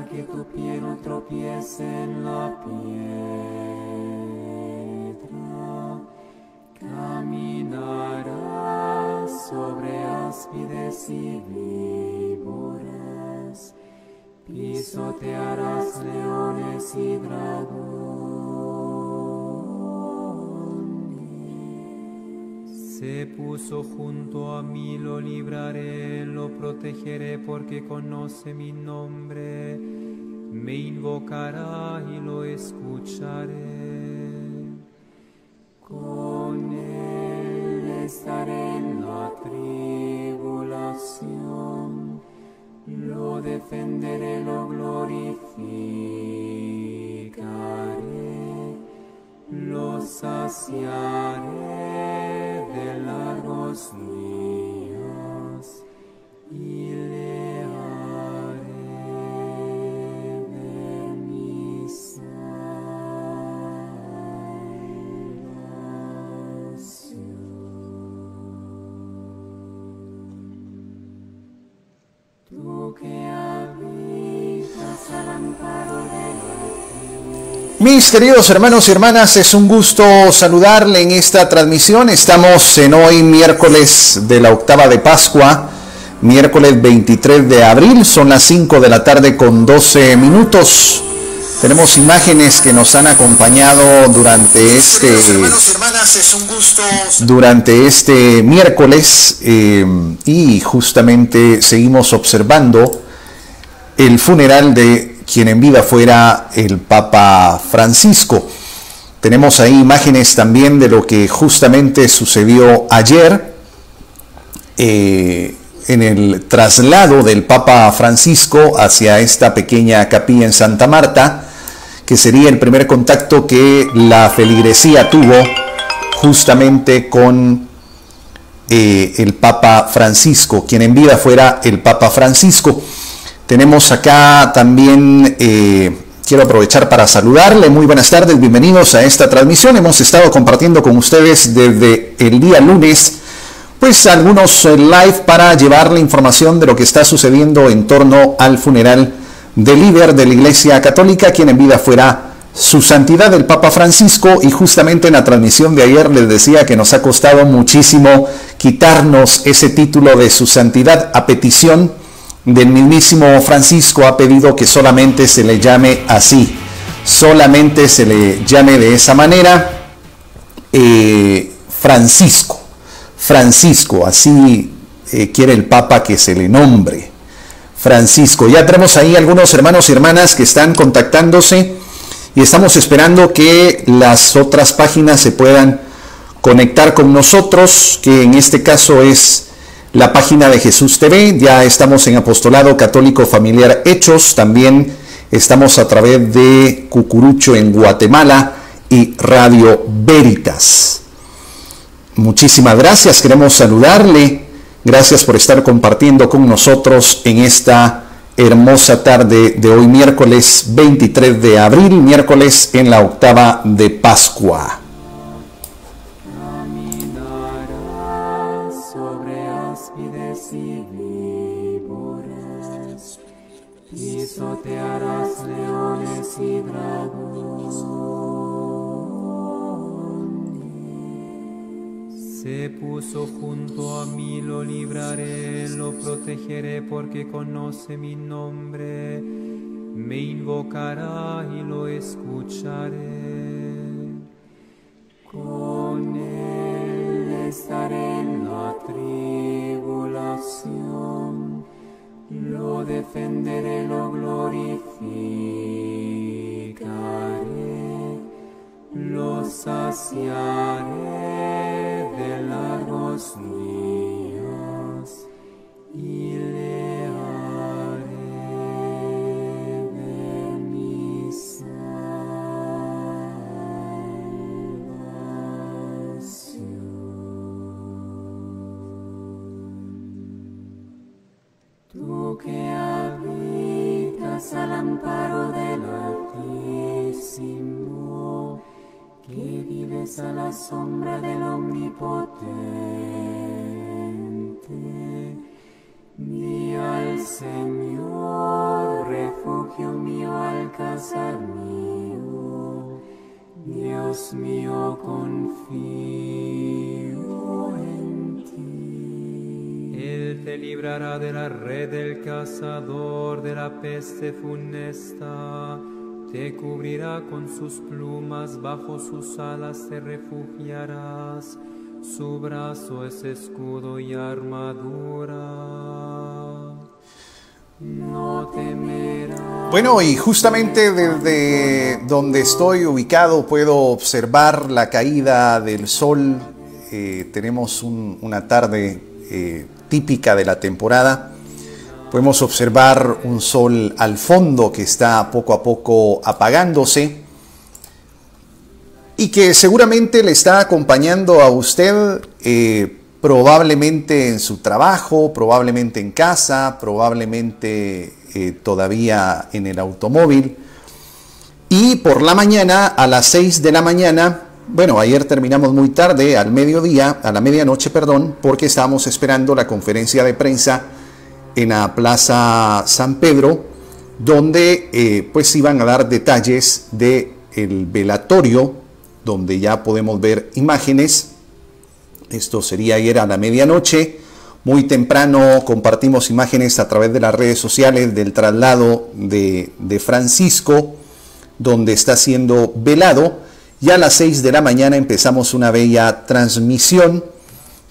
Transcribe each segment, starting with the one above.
que tu pie no tropiece en la piedra. Caminarás sobre áspides y víboras, pisotearás leones y dragones. Se puso junto a mí, lo libraré, lo protegeré porque conoce mi nombre. Me invocará y lo escucharé. Con él estaré en la tribulación, lo defenderé, lo glorificaré, lo saciaré de largos días y le haré ver mi Tú que habitas al amparo del Altísimo. Mis queridos hermanos y hermanas, es un gusto saludarle en esta transmisión. Estamos en hoy miércoles de la octava de Pascua, miércoles 23 de abril, son las 5 de la tarde con 12 minutos. Tenemos imágenes que nos han acompañado durante este miércoles y justamente seguimos observando el funeral de quien en vida fuera el Papa Francisco. Tenemos ahí imágenes también de lo que justamente sucedió ayer en el traslado del Papa Francisco hacia esta pequeña capilla en Santa Marta, que sería el primer contacto que la feligresía tuvo justamente con el Papa Francisco, quien en vida fuera el Papa Francisco. Tenemos acá también, quiero aprovechar para saludarle, muy buenas tardes, bienvenidos a esta transmisión. Hemos estado compartiendo con ustedes desde el día lunes, pues algunos live para llevarle información de lo que está sucediendo en torno al funeral del líder de la Iglesia Católica, quien en vida fuera su santidad el Papa Francisco. Y justamente en la transmisión de ayer les decía que nos ha costado muchísimo quitarnos ese título de su santidad. A petición del mismísimo Francisco ha pedido que solamente se le llame así, solamente se le llame de esa manera, Francisco, así quiere el Papa que se le nombre, Francisco. Ya tenemos ahí algunos hermanos y hermanas que están contactándose y estamos esperando que las otras páginas se puedan conectar con nosotros, que en este caso es la página de Jesús TV. Ya estamos en Apostolado Católico Familiar Hechos, también estamos a través de Cucurucho en Guatemala y Radio Veritas. Muchísimas gracias, queremos saludarle. Gracias por estar compartiendo con nosotros en esta hermosa tarde de hoy, miércoles 23 de abril, miércoles en la octava de Pascua. Caminarás sobre áspides y víboras, pisotearás leones y dragones. Se puso junto a mí, lo libraré, lo protegeré porque conoce mi nombre. Me invocará y lo escucharé. Con él estaré en la tribulación, lo defenderé, lo glorificaré, lo saciaré de largos días y le haré ver mi salvación. Tú que habitas al amparo del Altísimo, que vives a la sombra del Omnipotente, di al Señor, refugio mío Salvador mío, Dios mío, confío en ti. Él te librará de la red del cazador, de la peste funesta. Te cubrirá con sus plumas, bajo sus alas te refugiarás. Su brazo es escudo y armadura. No temerás. Bueno, y justamente desde donde estoy ubicado puedo observar la caída del sol. Tenemos una tarde típica de la temporada. Podemos observar un sol al fondo que está poco a poco apagándose y que seguramente le está acompañando a usted probablemente en su trabajo, probablemente en casa, probablemente todavía en el automóvil. Y por la mañana, a las 6 de la mañana, bueno, ayer terminamos muy tarde, al mediodía, a la medianoche, perdón, porque estábamos esperando la conferencia de prensa en la Plaza San Pedro, donde pues iban a dar detalles del velatorio, donde ya podemos ver imágenes. Esto sería ayer a la medianoche. Muy temprano compartimos imágenes a través de las redes sociales del traslado de Francisco, donde está siendo velado. Y a las 6 de la mañana empezamos una bella transmisión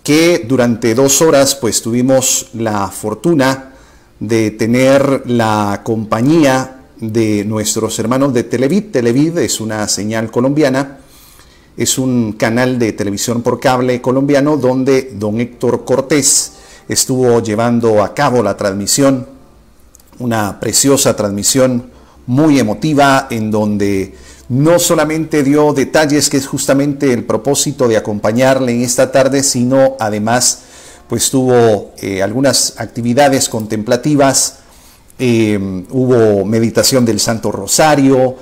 que durante 2 horas pues tuvimos la fortuna de tener la compañía de nuestros hermanos de Televid. Televid es una señal colombiana, es un canal de televisión por cable colombiano donde don Héctor Cortés estuvo llevando a cabo la transmisión, una preciosa transmisión muy emotiva en donde no solamente dio detalles, que es justamente el propósito de acompañarle en esta tarde, sino además pues tuvo algunas actividades contemplativas, hubo meditación del Santo Rosario,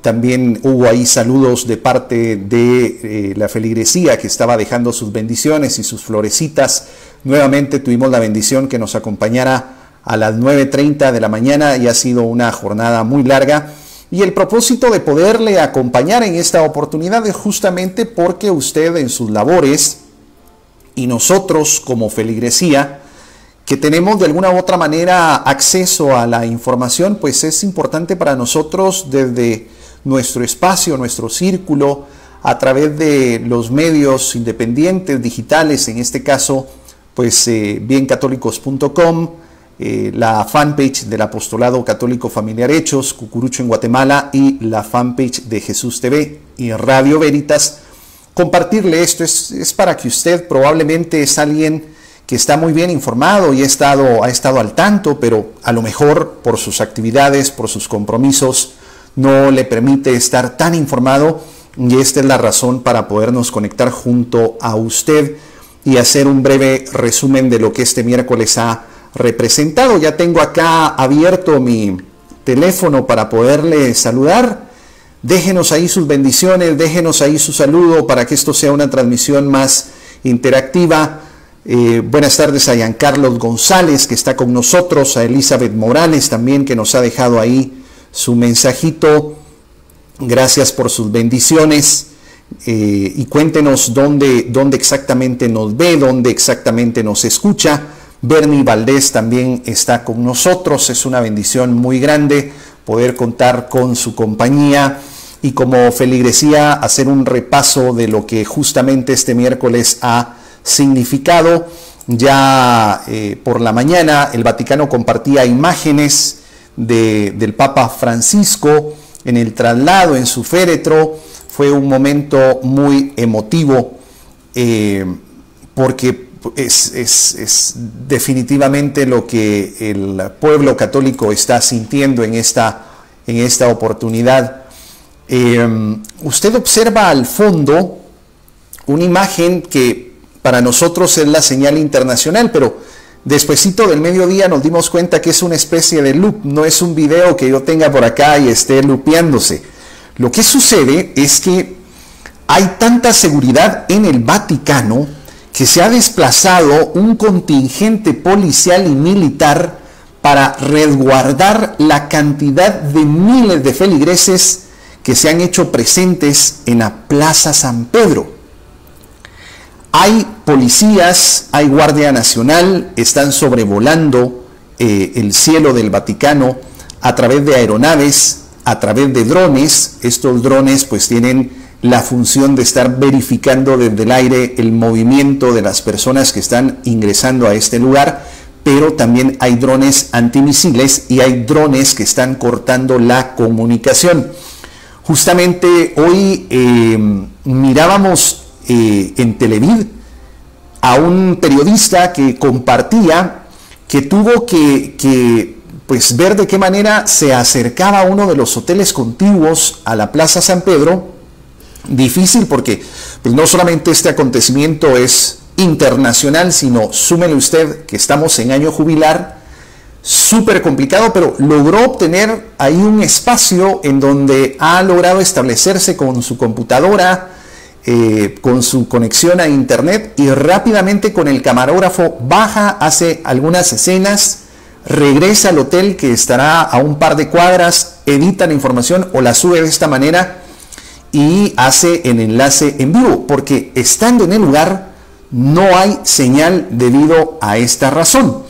también hubo ahí saludos de parte de la feligresía que estaba dejando sus bendiciones y sus florecitas. Nuevamente tuvimos la bendición que nos acompañara a las 9:30 de la mañana y ha sido una jornada muy larga. Y el propósito de poderle acompañar en esta oportunidad es justamente porque usted en sus labores y nosotros como feligresía, que tenemos de alguna u otra manera acceso a la información, pues es importante para nosotros desde nuestro espacio, nuestro círculo, a través de los medios independientes, digitales, en este caso, pues biencatólicos.com, la fanpage del Apostolado Católico Familiar Hechos, Cucurucho en Guatemala, y la fanpage de Jesús TV y Radio Veritas. Compartirle esto es para que usted probablemente es alguien que está muy bien informado y ha estado al tanto, pero a lo mejor por sus actividades, por sus compromisos, no le permite estar tan informado, y esta es la razón para podernos conectar junto a usted y hacer un breve resumen de lo que este miércoles ha representado. Ya tengo acá abierto mi teléfono para poderle saludar. Déjenos ahí sus bendiciones, déjenos ahí su saludo para que esto sea una transmisión más interactiva. Buenas tardes a Giancarlos González, que está con nosotros, a Elizabeth Morales también, que nos ha dejado ahí su mensajito. Gracias por sus bendiciones. Y cuéntenos dónde exactamente nos ve, dónde exactamente nos escucha. Bernie Valdés también está con nosotros. Es una bendición muy grande poder contar con su compañía y como feligresía hacer un repaso de lo que justamente este miércoles ha significado. Ya por la mañana el Vaticano compartía imágenes del Papa Francisco en el traslado, en su féretro. Fue un momento muy emotivo porque es definitivamente lo que el pueblo católico está sintiendo en esta oportunidad. Usted observa al fondo una imagen que para nosotros es la señal internacional, pero despuesito del mediodía nos dimos cuenta que es una especie de loop, no es un video que yo tenga por acá y esté lupeándose. Lo que sucede es que hay tanta seguridad en el Vaticano que se ha desplazado un contingente policial y militar para resguardar la cantidad de miles de feligreses que se han hecho presentes en la Plaza San Pedro. Hay policías, hay Guardia Nacional, están sobrevolando el cielo del Vaticano a través de aeronaves, a través de drones. Estos drones pues tienen la función de estar verificando desde el aire el movimiento de las personas que están ingresando a este lugar, pero también hay drones antimisiles y hay drones que están cortando la comunicación. Justamente hoy mirábamos en Televid a un periodista que compartía que tuvo que pues ver de qué manera se acercaba a uno de los hoteles contiguos a la Plaza San Pedro. Difícil porque pues no solamente este acontecimiento es internacional, sino súmele usted que estamos en año jubilar, súper complicado, pero logró obtener ahí un espacio en donde ha logrado establecerse con su computadora, con su conexión a internet, y rápidamente con el camarógrafo baja, hace algunas escenas, regresa al hotel que estará a un par de cuadras, edita la información o la sube de esta manera y hace el enlace en vivo, porque estando en el lugar no hay señal debido a esta razón.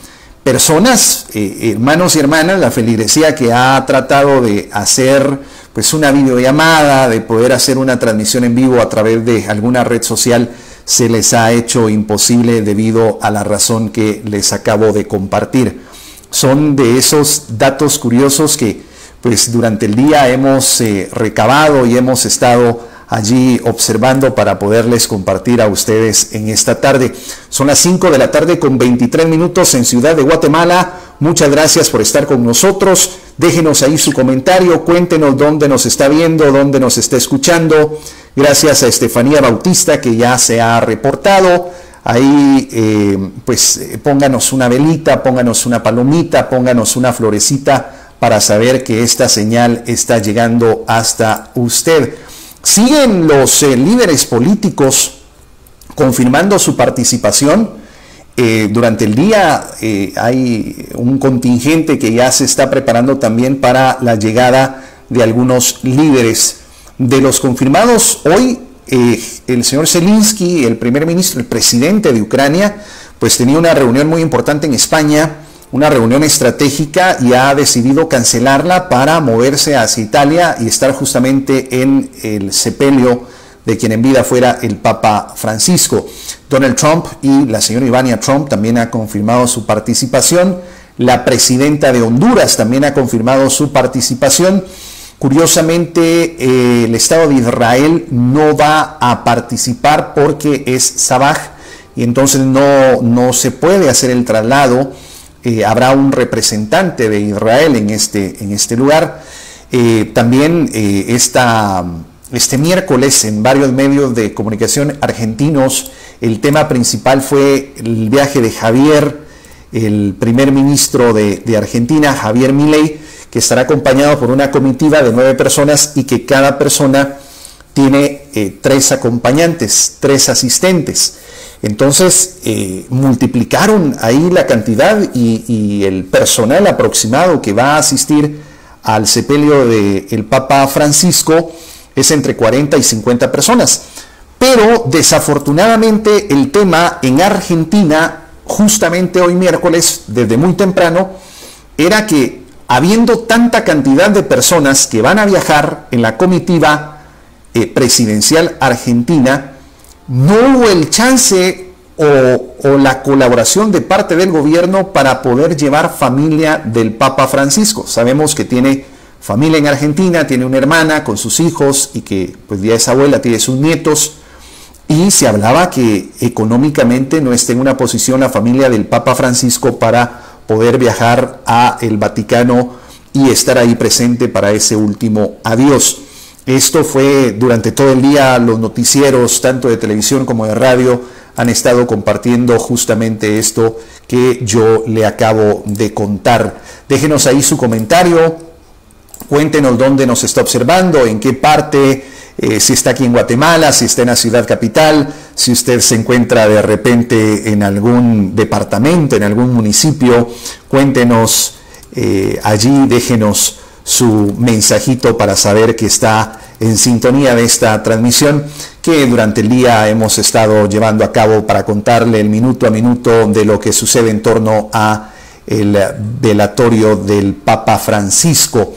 Personas, hermanos y hermanas, la feligresía que ha tratado de hacer pues una videollamada, de poder hacer una transmisión en vivo a través de alguna red social, se les ha hecho imposible debido a la razón que les acabo de compartir. Son de esos datos curiosos que pues durante el día hemos recabado y hemos estado allí observando para poderles compartir a ustedes en esta tarde. Son las 5 de la tarde con 23 minutos en Ciudad de Guatemala. Muchas gracias por estar con nosotros. Déjenos ahí su comentario, cuéntenos dónde nos está viendo, dónde nos está escuchando. Gracias a Estefanía Bautista, que ya se ha reportado. Ahí pónganos una velita, pónganos una palomita, pónganos una florecita para saber que esta señal está llegando hasta usted. Siguen los líderes políticos confirmando su participación. Durante el día hay un contingente que ya se está preparando también para la llegada de algunos líderes. De los confirmados hoy, el señor Zelensky, el primer ministro, el presidente de Ucrania, pues tenía una reunión muy importante en España, una reunión estratégica, y ha decidido cancelarla para moverse hacia Italia y estar justamente en el sepelio de quien en vida fuera el Papa Francisco. Donald Trump y la señora Ivania Trump también han confirmado su participación. La presidenta de Honduras también ha confirmado su participación. Curiosamente, el Estado de Israel no va a participar porque es Sabaj y entonces no se puede hacer el traslado. Habrá un representante de Israel en este lugar. También este miércoles en varios medios de comunicación argentinos el tema principal fue el viaje de Javier, el primer ministro de Argentina, Javier Milei, que estará acompañado por una comitiva de 9 personas y que cada persona tiene 3 acompañantes, 3 asistentes. Entonces multiplicaron ahí la cantidad y el personal aproximado que va a asistir al sepelio del Papa Francisco es entre 40 y 50 personas. Pero desafortunadamente el tema en Argentina, justamente hoy miércoles, desde muy temprano, era que habiendo tanta cantidad de personas que van a viajar en la comitiva presidencial argentina, no hubo el chance o la colaboración de parte del gobierno para poder llevar familia del Papa Francisco. Sabemos que tiene familia en Argentina, tiene una hermana con sus hijos y que pues ya es abuela, tiene sus nietos, y se hablaba que económicamente no está en una posición la familia del Papa Francisco para poder viajar a el Vaticano y estar ahí presente para ese último adiós. Esto fue durante todo el día, los noticieros, tanto de televisión como de radio, han estado compartiendo justamente esto que yo le acabo de contar. Déjenos ahí su comentario, cuéntenos dónde nos está observando, en qué parte, si está aquí en Guatemala, si está en la ciudad capital, si usted se encuentra de repente en algún departamento, en algún municipio, cuéntenos allí déjenos su mensajito para saber que está en sintonía de esta transmisión que durante el día hemos estado llevando a cabo para contarle el minuto a minuto de lo que sucede en torno a el velatorio del Papa Francisco.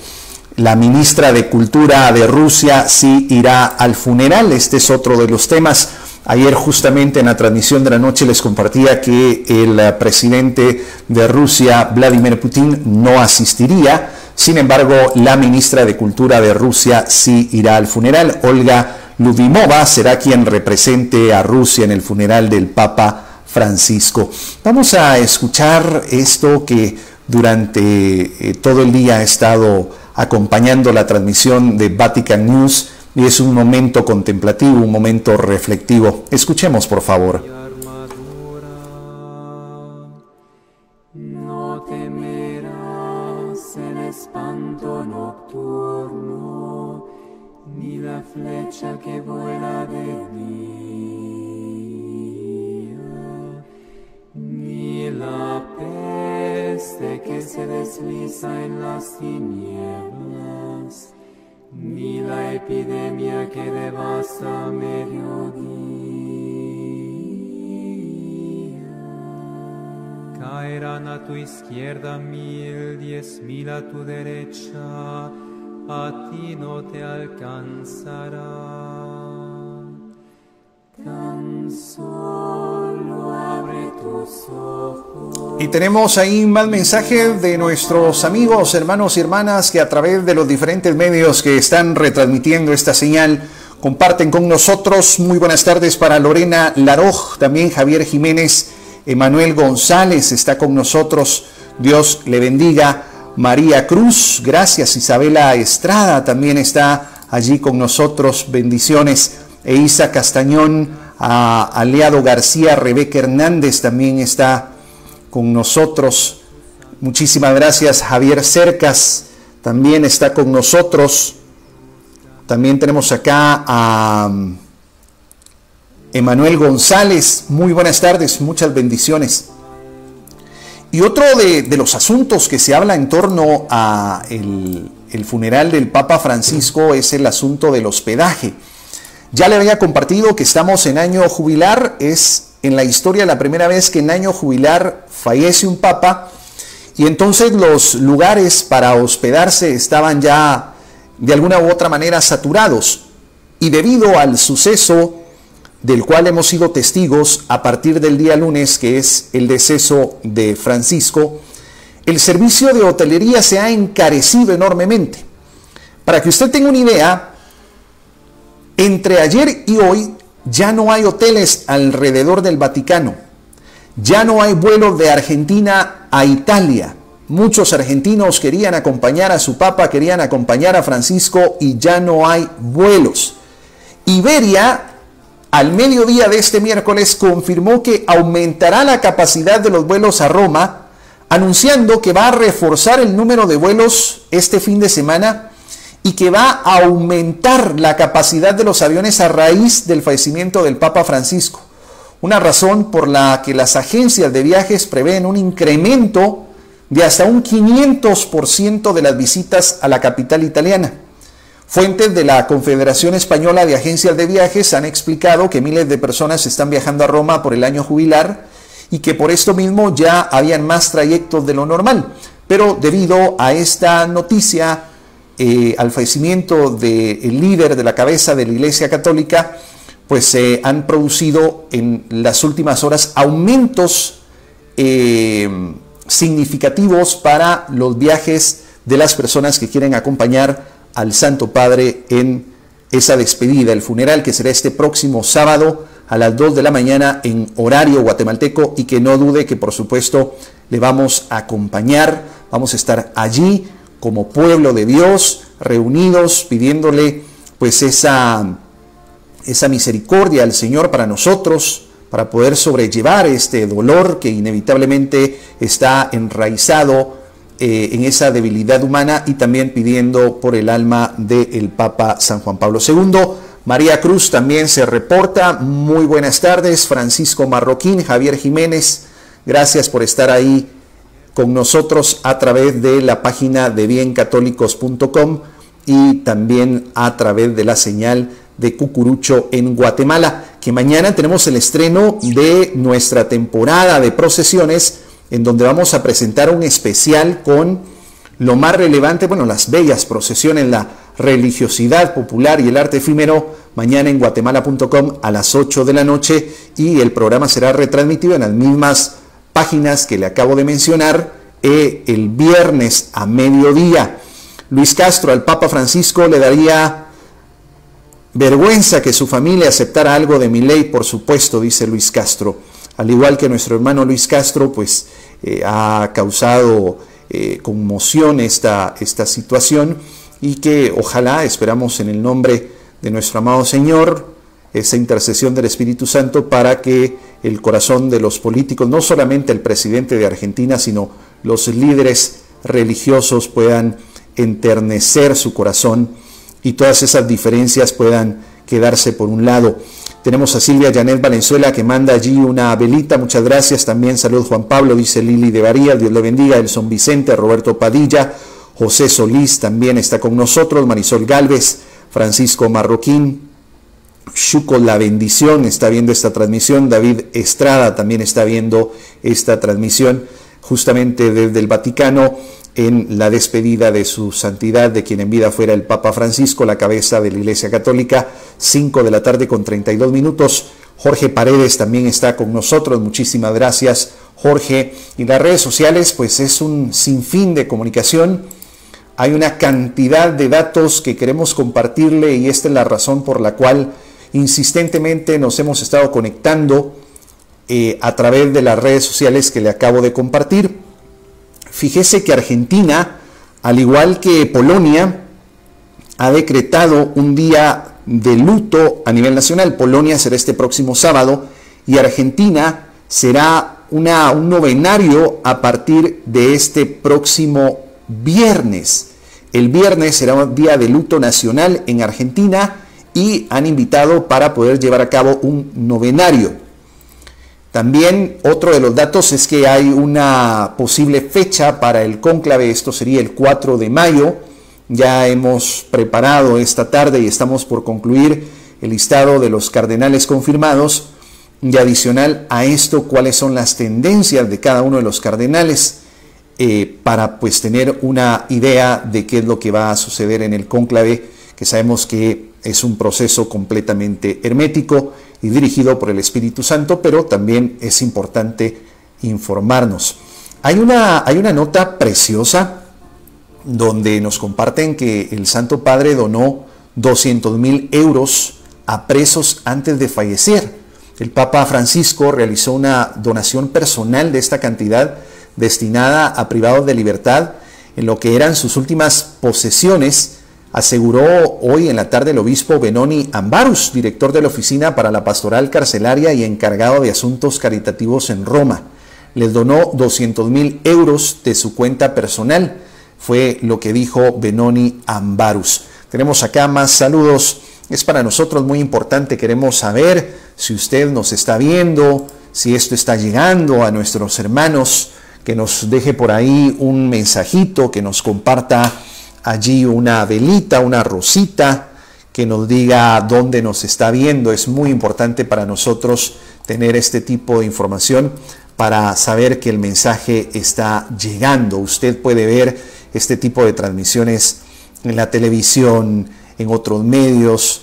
La ministra de Cultura de Rusia sí irá al funeral. Este es otro de los temas. Ayer justamente en la transmisión de la noche les compartía que el presidente de Rusia, Vladimir Putin, no asistiría. Sin embargo, la ministra de Cultura de Rusia sí irá al funeral. Olga Lyubimova será quien represente a Rusia en el funeral del Papa Francisco. Vamos a escuchar esto que durante todo el día ha estado acompañando la transmisión de Vatican News y es un momento contemplativo, un momento reflectivo. Escuchemos, por favor. No temerás el espanto nocturno, ni la flecha que vuela de día, ni la peste que se desliza en las tinieblas, ni la epidemia que devasta a mediodía. Caerán a tu izquierda 1000, 10,000 a tu derecha, a ti no te alcanzará. Tan solo abre tus ojos. Y tenemos ahí más mensajes de nuestros amigos, hermanos y hermanas que a través de los diferentes medios que están retransmitiendo esta señal comparten con nosotros. Muy buenas tardes para Lorena Laroj, también Javier Jiménez, Emanuel González está con nosotros. Dios le bendiga. María Cruz, gracias. Isabela Estrada también está allí con nosotros. Bendiciones. Eisa Castañón, Aliado García, Rebeca Hernández también está con nosotros. Muchísimas gracias. Javier Cercas también está con nosotros. También tenemos acá a Emanuel González. Muy buenas tardes, muchas bendiciones. Y otro de los asuntos que se habla en torno a el funeral del Papa Francisco es el asunto del hospedaje. Ya le había compartido que estamos en año jubilar. Es en la historia la primera vez que en año jubilar fallece un papa, y entonces los lugares para hospedarse estaban ya de alguna u otra manera saturados, y debido al suceso del cual hemos sido testigos a partir del día lunes, que es el deceso de Francisco, el servicio de hotelería se ha encarecido enormemente. Para que usted tenga una idea, entre ayer y hoy ya no hay hoteles alrededor del Vaticano, ya no hay vuelos de Argentina a Italia. Muchos argentinos querían acompañar a su papa, querían acompañar a Francisco, y ya no hay vuelos. Iberia, al mediodía de este miércoles, confirmó que aumentará la capacidad de los vuelos a Roma, anunciando que va a reforzar el número de vuelos este fin de semana y que va a aumentar la capacidad de los aviones a raíz del fallecimiento del Papa Francisco. Una razón por la que las agencias de viajes prevén un incremento de hasta un 500% de las visitas a la capital italiana. Fuentes de la Confederación Española de Agencias de Viajes han explicado que miles de personas están viajando a Roma por el año jubilar y que por esto mismo ya habían más trayectos de lo normal. Pero debido a esta noticia, al fallecimiento del líder de la cabeza de la Iglesia Católica, pues se han producido en las últimas horas aumentos significativos para los viajes de las personas que quieren acompañar al Santo Padre en esa despedida, el funeral que será este próximo sábado a las 2 de la mañana en horario guatemalteco, y que no dude que por supuesto le vamos a acompañar, vamos a estar allí como pueblo de Dios, reunidos, pidiéndole pues esa misericordia al Señor para nosotros, para poder sobrellevar este dolor que inevitablemente está enraizado en esa debilidad humana, y también pidiendo por el alma del Papa San Juan Pablo II. María Cruz también se reporta. Muy buenas tardes. Francisco Marroquín, Javier Jiménez, gracias por estar ahí con nosotros a través de la página de biencatólicos.com y también a través de la señal de Cucurucho en Guatemala, que mañana tenemos el estreno de nuestra temporada de procesiones, en donde vamos a presentar un especial con lo más relevante, bueno, las bellas procesiones, la religiosidad popular y el arte efímero, mañana en guatemala.com a las 8 de la noche, y el programa será retransmitido en las mismas páginas que le acabo de mencionar el viernes a mediodía. Luis Castro, al Papa Francisco le daría vergüenza que su familia aceptara algo de Milei, por supuesto, dice Luis Castro. Al igual que nuestro hermano Luis Castro, pues ha causado conmoción esta situación, y que ojalá, esperamos en el nombre de nuestro amado Señor, esa intercesión del Espíritu Santo para que el corazón de los políticos, no solamente el presidente de Argentina, sino los líderes religiosos, puedan enternecer su corazón y todas esas diferencias puedan quedarse por un lado. Tenemos a Silvia Janet Valenzuela que manda allí una velita, muchas gracias. También salud Juan Pablo, dice Lili de Varía, Dios le bendiga. Elson Vicente, Roberto Padilla, José Solís también está con nosotros, Marisol Galvez, Francisco Marroquín, Chuco La Bendición está viendo esta transmisión, David Estrada también está viendo esta transmisión justamente desde el Vaticano, en la despedida de su santidad, de quien en vida fuera el Papa Francisco, la cabeza de la Iglesia Católica, 5 de la tarde con 32 minutos. Jorge Paredes también está con nosotros, muchísimas gracias Jorge. Y las redes sociales, pues es un sinfín de comunicación, hay una cantidad de datos que queremos compartirle, y esta es la razón por la cual insistentemente nos hemos estado conectando a través de las redes sociales que le acabo de compartir. Fíjese que Argentina, al igual que Polonia, ha decretado un día de luto a nivel nacional. Polonia será este próximo sábado y Argentina será un novenario a partir de este próximo viernes. El viernes será un día de luto nacional en Argentina y han invitado para poder llevar a cabo un novenario. También otro de los datos es que hay una posible fecha para el cónclave, esto sería el 4 de mayo. Ya hemos preparado esta tarde y estamos por concluir el listado de los cardenales confirmados, y adicional a esto, cuáles son las tendencias de cada uno de los cardenales, para pues tener una idea de qué es lo que va a suceder en el cónclave, que sabemos que es un proceso completamente hermético y dirigido por el Espíritu Santo, pero también es importante informarnos. Hay una nota preciosa donde nos comparten que el Santo Padre donó 200.000 euros a presos antes de fallecer. El Papa Francisco realizó una donación personal de esta cantidad destinada a privados de libertad en lo que eran sus últimas posesiones, aseguró hoy en la tarde el obispo Benoni Ambarus, director de la Oficina para la Pastoral Carcelaria y encargado de asuntos caritativos en Roma. Les donó 200.000 euros de su cuenta personal, fue lo que dijo Benoni Ambarus. Tenemos acá más saludos. Es para nosotros muy importante, queremos saber si usted nos está viendo, si esto está llegando a nuestros hermanos, que nos deje por ahí un mensajito, que nos comparta allí una velita, una rosita, que nos diga dónde nos está viendo. Es muy importante para nosotros tener este tipo de información para saber que el mensaje está llegando. Usted puede ver este tipo de transmisiones en la televisión, en otros medios.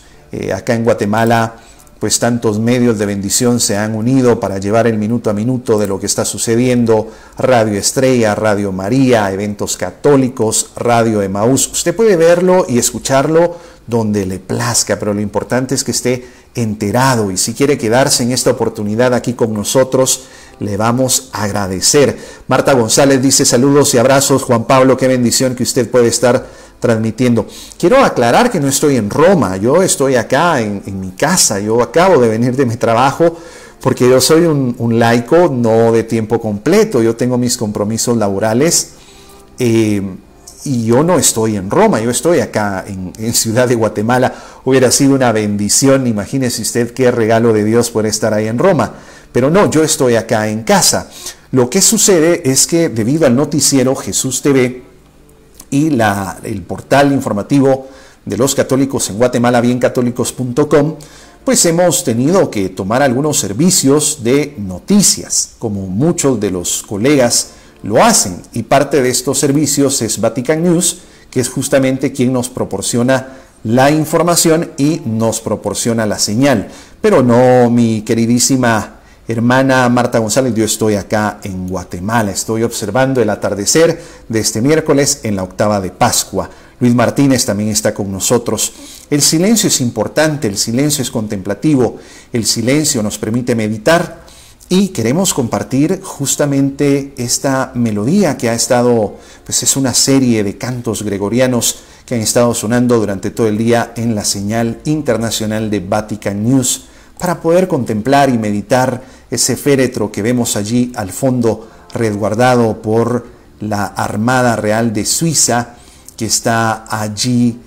Acá en Guatemala, pues tantos medios de bendición se han unido para llevar el minuto a minuto de lo que está sucediendo. Radio Estrella, Radio María, Eventos Católicos, Radio Emaús. Usted puede verlo y escucharlo donde le plazca, pero lo importante es que esté enterado, y si quiere quedarse en esta oportunidad aquí con nosotros, le vamos a agradecer. Marta González dice saludos y abrazos. Juan Pablo, qué bendición que usted puede estar transmitiendo. Quiero aclarar que no estoy en Roma, yo estoy acá en mi casa. Yo acabo de venir de mi trabajo porque yo soy un laico no de tiempo completo, yo tengo mis compromisos laborales y yo no estoy en Roma, yo estoy acá en Ciudad de Guatemala. Hubiera sido una bendición, imagínese usted qué regalo de Dios poder estar ahí en Roma, pero no, yo estoy acá en casa. Lo que sucede es que debido al noticiero Jesús TV y el portal informativo de los católicos en Guatemala, biencatólicos.com, pues hemos tenido que tomar algunos servicios de noticias, como muchos de los colegas lo hacen, y parte de estos servicios es Vatican News, que es justamente quien nos proporciona la información y nos proporciona la señal. Pero no, mi queridísima hermana Marta González, yo estoy acá en Guatemala, estoy observando el atardecer de este miércoles en la octava de Pascua. Luis Martínez también está con nosotros. El silencio es importante, el silencio es contemplativo, el silencio nos permite meditar y queremos compartir justamente esta melodía que ha estado, pues es una serie de cantos gregorianos que han estado sonando durante todo el día en la señal internacional de Vatican News para poder contemplar y meditar ese féretro que vemos allí al fondo resguardado por la Armada Real de Suiza, que está allí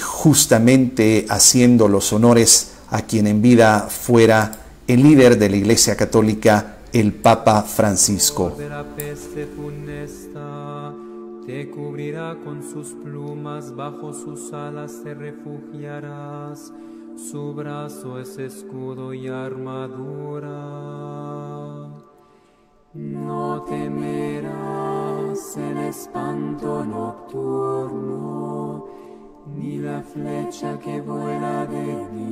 justamente haciendo los honores a quien en vida fuera el líder de la Iglesia Católica, el Papa Francisco. De la peste funesta, te cubrirá con sus plumas, bajo sus alas te refugiarás, su brazo es escudo y armadura. No temerás el espanto nocturno, ni la flecha que vuela de día,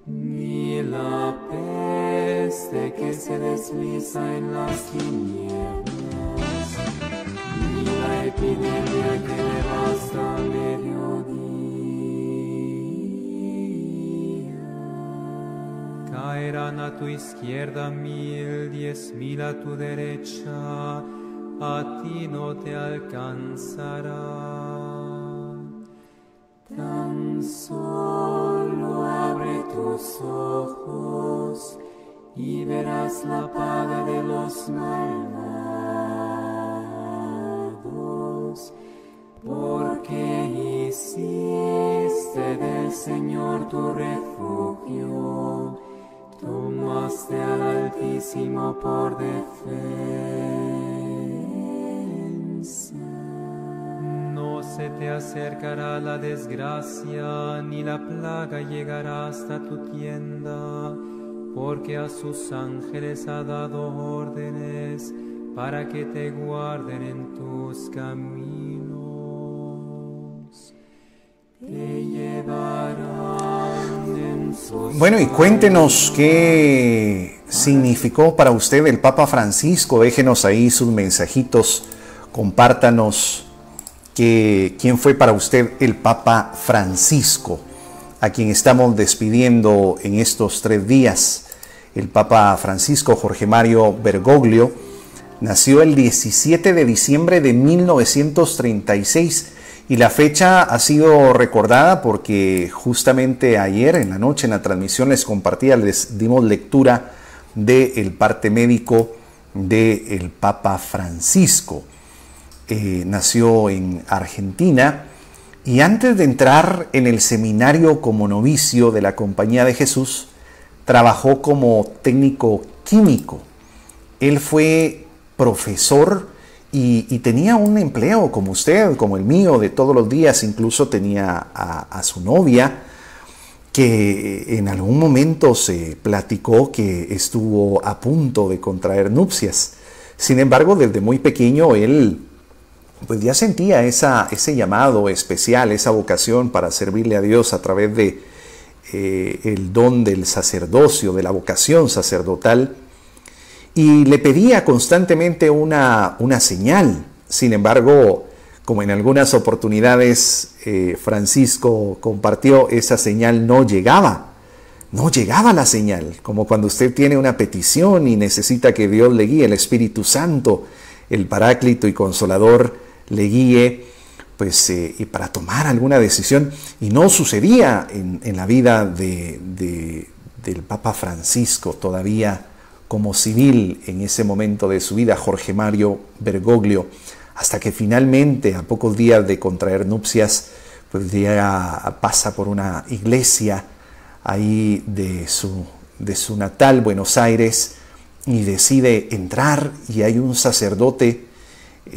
ni la peste que se desliza en las tinieblas, ni la epidemia que devasta al mediodía. Caerán a tu izquierda 1000, 10,000 a tu derecha, a ti no te alcanzará. Tan solo abre tus ojos y verás la paga de los malvados, porque hiciste del Señor tu refugio, tomaste al Altísimo por defensa. No se te acercará la desgracia, ni la plaga llegará hasta tu tienda, porque a sus ángeles ha dado órdenes para que te guarden en tus caminos. Te llevarán en sus... Bueno, y cuéntenos qué significó para usted el Papa Francisco. Déjenos ahí sus mensajitos, compártanos quién fue para usted el Papa Francisco, a quien estamos despidiendo en estos 3 días. El Papa Francisco Jorge Mario Bergoglio nació el 17 de diciembre de 1936 y la fecha ha sido recordada porque justamente ayer en la noche en la transmisión les dimos lectura del parte médico del Papa Francisco. Nació en Argentina y antes de entrar en el seminario como novicio de la Compañía de Jesús, trabajó como técnico químico. Él fue profesor y tenía un empleo como usted, como el mío, de todos los días. Incluso tenía a su novia, que en algún momento se platicó que estuvo a punto de contraer nupcias. Sin embargo, desde muy pequeño él pues ya sentía ese llamado especial, esa vocación para servirle a Dios a través de el don del sacerdocio, de la vocación sacerdotal, y le pedía constantemente una señal. Sin embargo, como en algunas oportunidades Francisco compartió, esa señal no llegaba la señal, como cuando usted tiene una petición y necesita que Dios le guíe, el Espíritu Santo, el Paráclito y Consolador, le guíe, pues, y para tomar alguna decisión. Y no sucedía en la vida del Papa Francisco, todavía como civil en ese momento de su vida, Jorge Mario Bergoglio, hasta que finalmente, a pocos días de contraer nupcias, pues ya pasa por una iglesia ahí de su natal Buenos Aires, y decide entrar, y hay un sacerdote,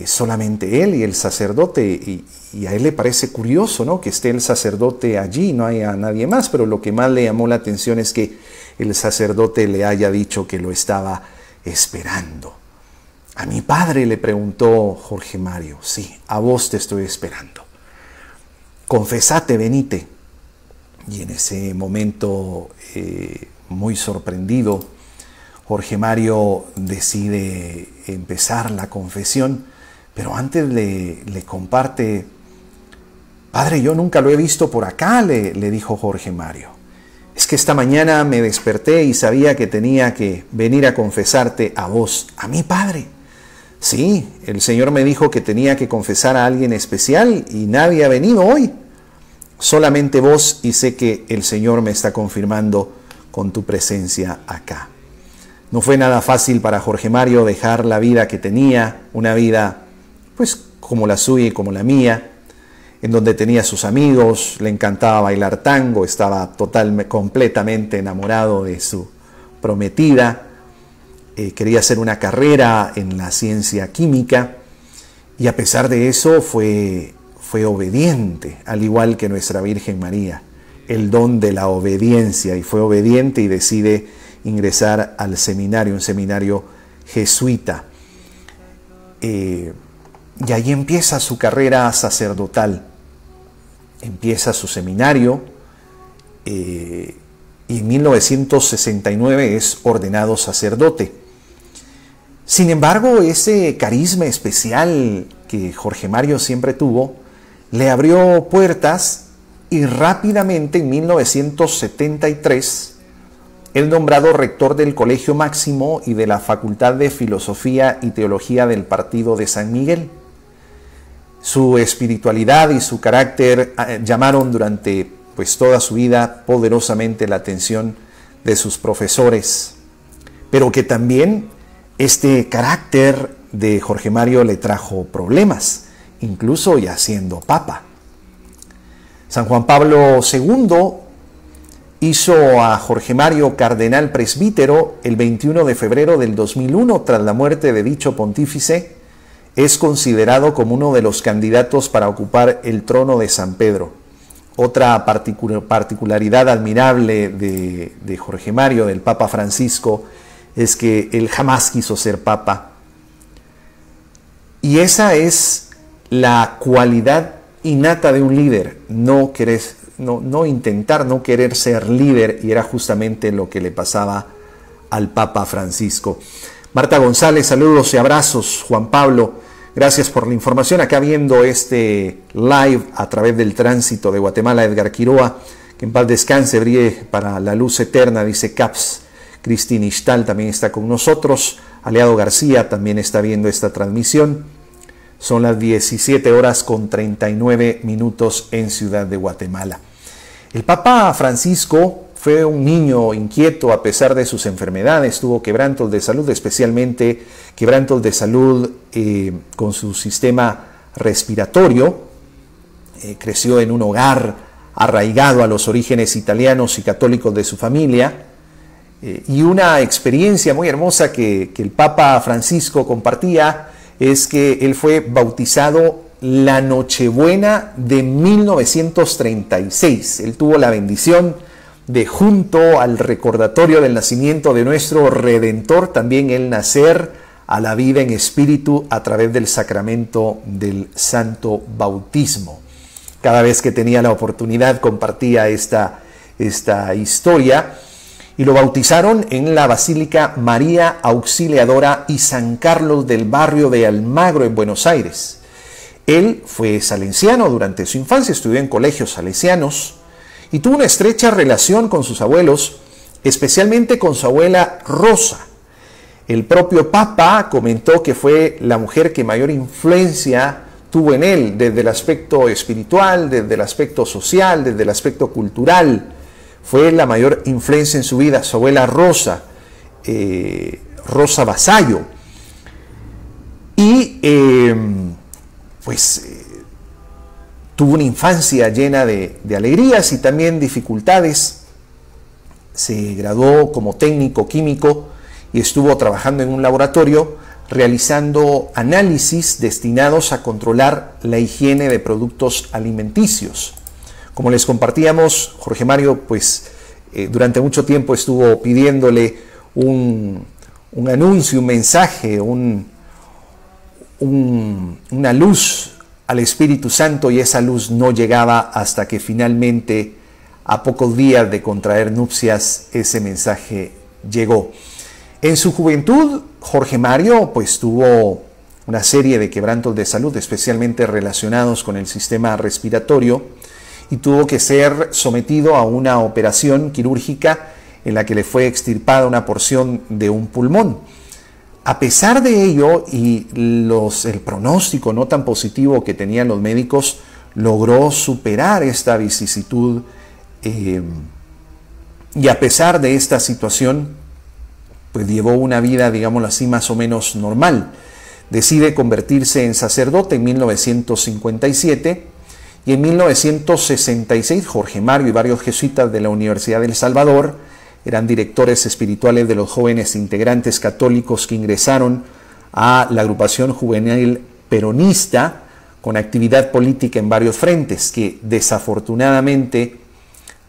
solamente él y el sacerdote, y a él le parece curioso, ¿no?, que esté el sacerdote allí, no haya nadie más, pero lo que más le llamó la atención es que el sacerdote le haya dicho que lo estaba esperando. A mi padre, le preguntó Jorge Mario. Sí, a vos te estoy esperando. Confesate, venite. Y en ese momento, muy sorprendido, Jorge Mario decide empezar la confesión, pero antes le comparte: Padre, yo nunca lo he visto por acá, le dijo Jorge Mario. Es que esta mañana me desperté y sabía que tenía que venir a confesarte a vos, a mi padre. Sí, el Señor me dijo que tenía que confesar a alguien especial y nadie ha venido hoy. Solamente vos, y sé que el Señor me está confirmando con tu presencia acá. No fue nada fácil para Jorge Mario dejar la vida que tenía, una vida pues como la suya y como la mía, en donde tenía sus amigos, le encantaba bailar tango, estaba completamente enamorado de su prometida, quería hacer una carrera en la ciencia química, y a pesar de eso fue obediente, al igual que nuestra Virgen María, el don de la obediencia, y fue obediente y decide ingresar al seminario, un seminario jesuita. Y ahí empieza su carrera sacerdotal, empieza su seminario, y en 1969 es ordenado sacerdote. Sin embargo, ese carisma especial que Jorge Mario siempre tuvo, le abrió puertas, y rápidamente en 1973, el nombrado rector del Colegio Máximo y de la Facultad de Filosofía y Teología del Partido de San Miguel. Su espiritualidad y su carácter llamaron durante toda su vida poderosamente la atención de sus profesores, pero que también este carácter de Jorge Mario le trajo problemas, incluso ya siendo papa. San Juan Pablo II hizo a Jorge Mario cardenal presbítero el 21 de febrero del 2001, tras la muerte de dicho pontífice. Es considerado como uno de los candidatos para ocupar el trono de San Pedro. Otra particularidad admirable de Jorge Mario, del Papa Francisco, es que él jamás quiso ser papa. Y esa es la cualidad innata de un líder, no intentar no querer ser líder, y era justamente lo que le pasaba al Papa Francisco. Marta González, saludos y abrazos. Juan Pablo, gracias por la información. Acá viendo este live a través del tránsito de Guatemala, Edgar Quiroa, que en paz descanse, brille para la luz eterna, dice Caps. Cristina Ishtal también está con nosotros. Aliado García también está viendo esta transmisión. Son las 17:39 en Ciudad de Guatemala. El Papa Francisco fue un niño inquieto a pesar de sus enfermedades, tuvo quebrantos de salud, especialmente quebrantos de salud con su sistema respiratorio. Creció en un hogar arraigado a los orígenes italianos y católicos de su familia, y una experiencia muy hermosa que el Papa Francisco compartía es que él fue bautizado la Nochebuena de 1936. Él tuvo la bendición de, junto al recordatorio del nacimiento de nuestro Redentor, también él nacer a la vida en espíritu a través del sacramento del Santo Bautismo. Cada vez que tenía la oportunidad compartía esta historia, y lo bautizaron en la Basílica María Auxiliadora y San Carlos del barrio de Almagro en Buenos Aires. Él fue salesiano durante su infancia, estudió en colegios salesianos y tuvo una estrecha relación con sus abuelos, especialmente con su abuela Rosa. El propio Papa comentó que fue la mujer que mayor influencia tuvo en él, desde el aspecto espiritual, desde el aspecto social, desde el aspecto cultural. Fue la mayor influencia en su vida, su abuela Rosa, Rosa Vasallo. Y tuvo una infancia llena de alegrías y también dificultades. se graduó como técnico químico y estuvo trabajando en un laboratorio realizando análisis destinados a controlar la higiene de productos alimenticios. Como les compartíamos, Jorge Mario, pues durante mucho tiempo estuvo pidiéndole un anuncio, un mensaje, una luz al Espíritu Santo, y esa luz no llegaba hasta que finalmente, a pocos días de contraer nupcias, ese mensaje llegó. En su juventud, Jorge Mario pues tuvo una serie de quebrantos de salud, especialmente relacionados con el sistema respiratorio, y tuvo que ser sometido a una operación quirúrgica en la que le fue extirpada una porción de un pulmón. A pesar de ello y el pronóstico no tan positivo que tenían los médicos, logró superar esta vicisitud, y a pesar de esta situación, pues llevó una vida, digámoslo así, más o menos normal. Decide convertirse en sacerdote en 1957, y en 1966 Jorge Mario y varios jesuitas de la Universidad de El Salvador eran directores espirituales de los jóvenes integrantes católicos que ingresaron a la agrupación juvenil peronista, con actividad política en varios frentes, que desafortunadamente,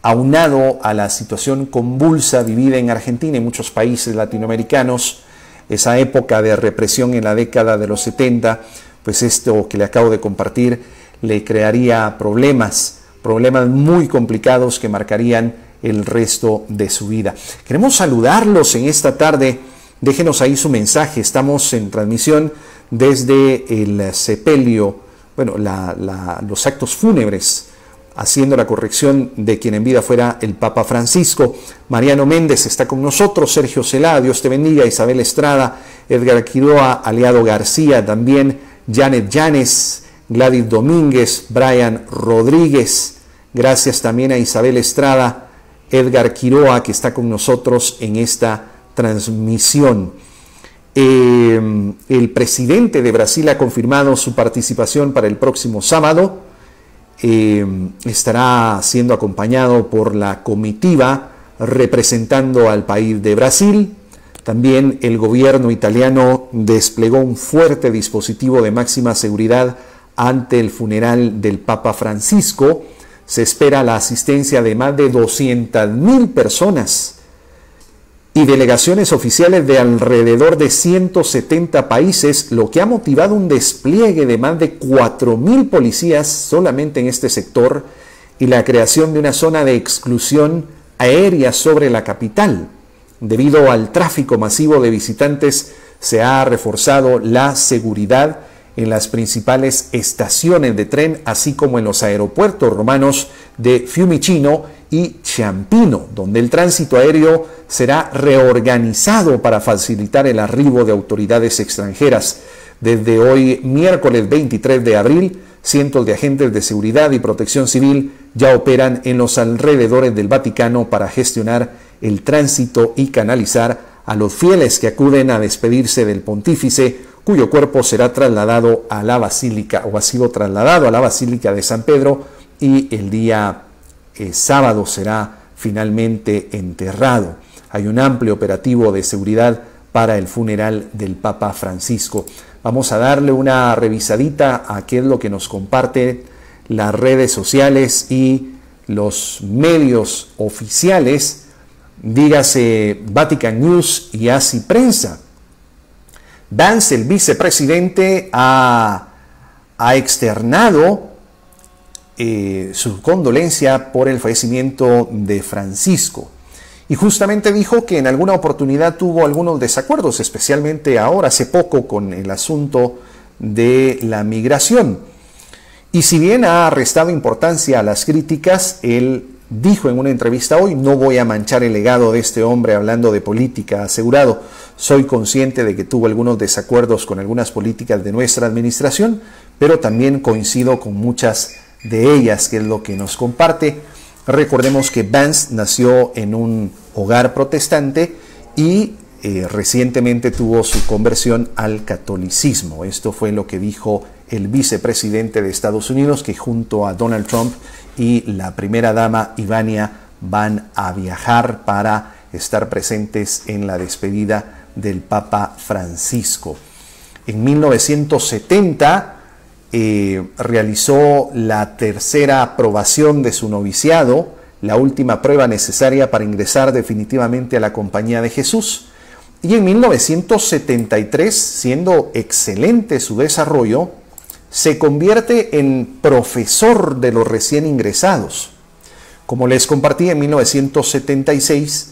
aunado a la situación convulsa vivida en Argentina y muchos países latinoamericanos, esa época de represión en la década de los 70, pues esto que le acabo de compartir le crearía problemas muy complicados que marcarían el resto de su vida. Queremos saludarlos en esta tarde. Déjenos ahí su mensaje. Estamos en transmisión desde el sepelio, bueno, los actos fúnebres, haciendo la corrección de quien en vida fuera el Papa Francisco. Mariano Méndez está con nosotros, Sergio Celá, Dios te bendiga, Isabel Estrada, Edgar Quiroa, Aliado García, también Janet Llanes, Gladys Domínguez, Brian Rodríguez. Gracias también a Isabel Estrada, Edgar Quiroa, que está con nosotros en esta transmisión. El presidente de Brasil ha confirmado su participación para el próximo sábado. Estará siendo acompañado por la comitiva representando al país de Brasil. También el gobierno italiano desplegó un fuerte dispositivo de máxima seguridad ante el funeral del Papa Francisco. Se espera la asistencia de más de 200.000 personas y delegaciones oficiales de alrededor de 170 países, lo que ha motivado un despliegue de más de 4.000 policías solamente en este sector y la creación de una zona de exclusión aérea sobre la capital. Debido al tráfico masivo de visitantes, se ha reforzado la seguridad en las principales estaciones de tren, así como en los aeropuertos romanos de Fiumicino y Ciampino, donde el tránsito aéreo será reorganizado para facilitar el arribo de autoridades extranjeras. Desde hoy, miércoles 23 de abril, cientos de agentes de seguridad y protección civil ya operan en los alrededores del Vaticano para gestionar el tránsito y canalizar a los fieles que acuden a despedirse del pontífice, cuyo cuerpo será trasladado a la Basílica, o ha sido trasladado a la Basílica de San Pedro, y el día sábado será finalmente enterrado. Hay un amplio operativo de seguridad para el funeral del Papa Francisco. Vamos a darle una revisadita a qué es lo que nos comparte las redes sociales y los medios oficiales, dígase Vatican News y Así Prensa. Vance, el vicepresidente, ha externado su condolencia por el fallecimiento de Francisco. Y justamente dijo que en alguna oportunidad tuvo algunos desacuerdos, especialmente ahora, hace poco, con el asunto de la migración. Y si bien ha restado importancia a las críticas, él dijo en una entrevista hoy: no voy a manchar el legado de este hombre hablando de política, asegurado. Soy consciente de que tuvo algunos desacuerdos con algunas políticas de nuestra administración, pero también coincido con muchas de ellas, que es lo que nos comparte. Recordemos que Vance nació en un hogar protestante y recientemente tuvo su conversión al catolicismo. Esto fue lo que dijo el vicepresidente de Estados Unidos, que junto a Donald Trump y la primera dama Ivania van a viajar para estar presentes en la despedida del Papa Francisco. En 1970 realizó la tercera aprobación de su noviciado, la última prueba necesaria para ingresar definitivamente a la Compañía de Jesús. Y en 1973, siendo excelente su desarrollo, se convierte en profesor de los recién ingresados. Como les compartí, en 1976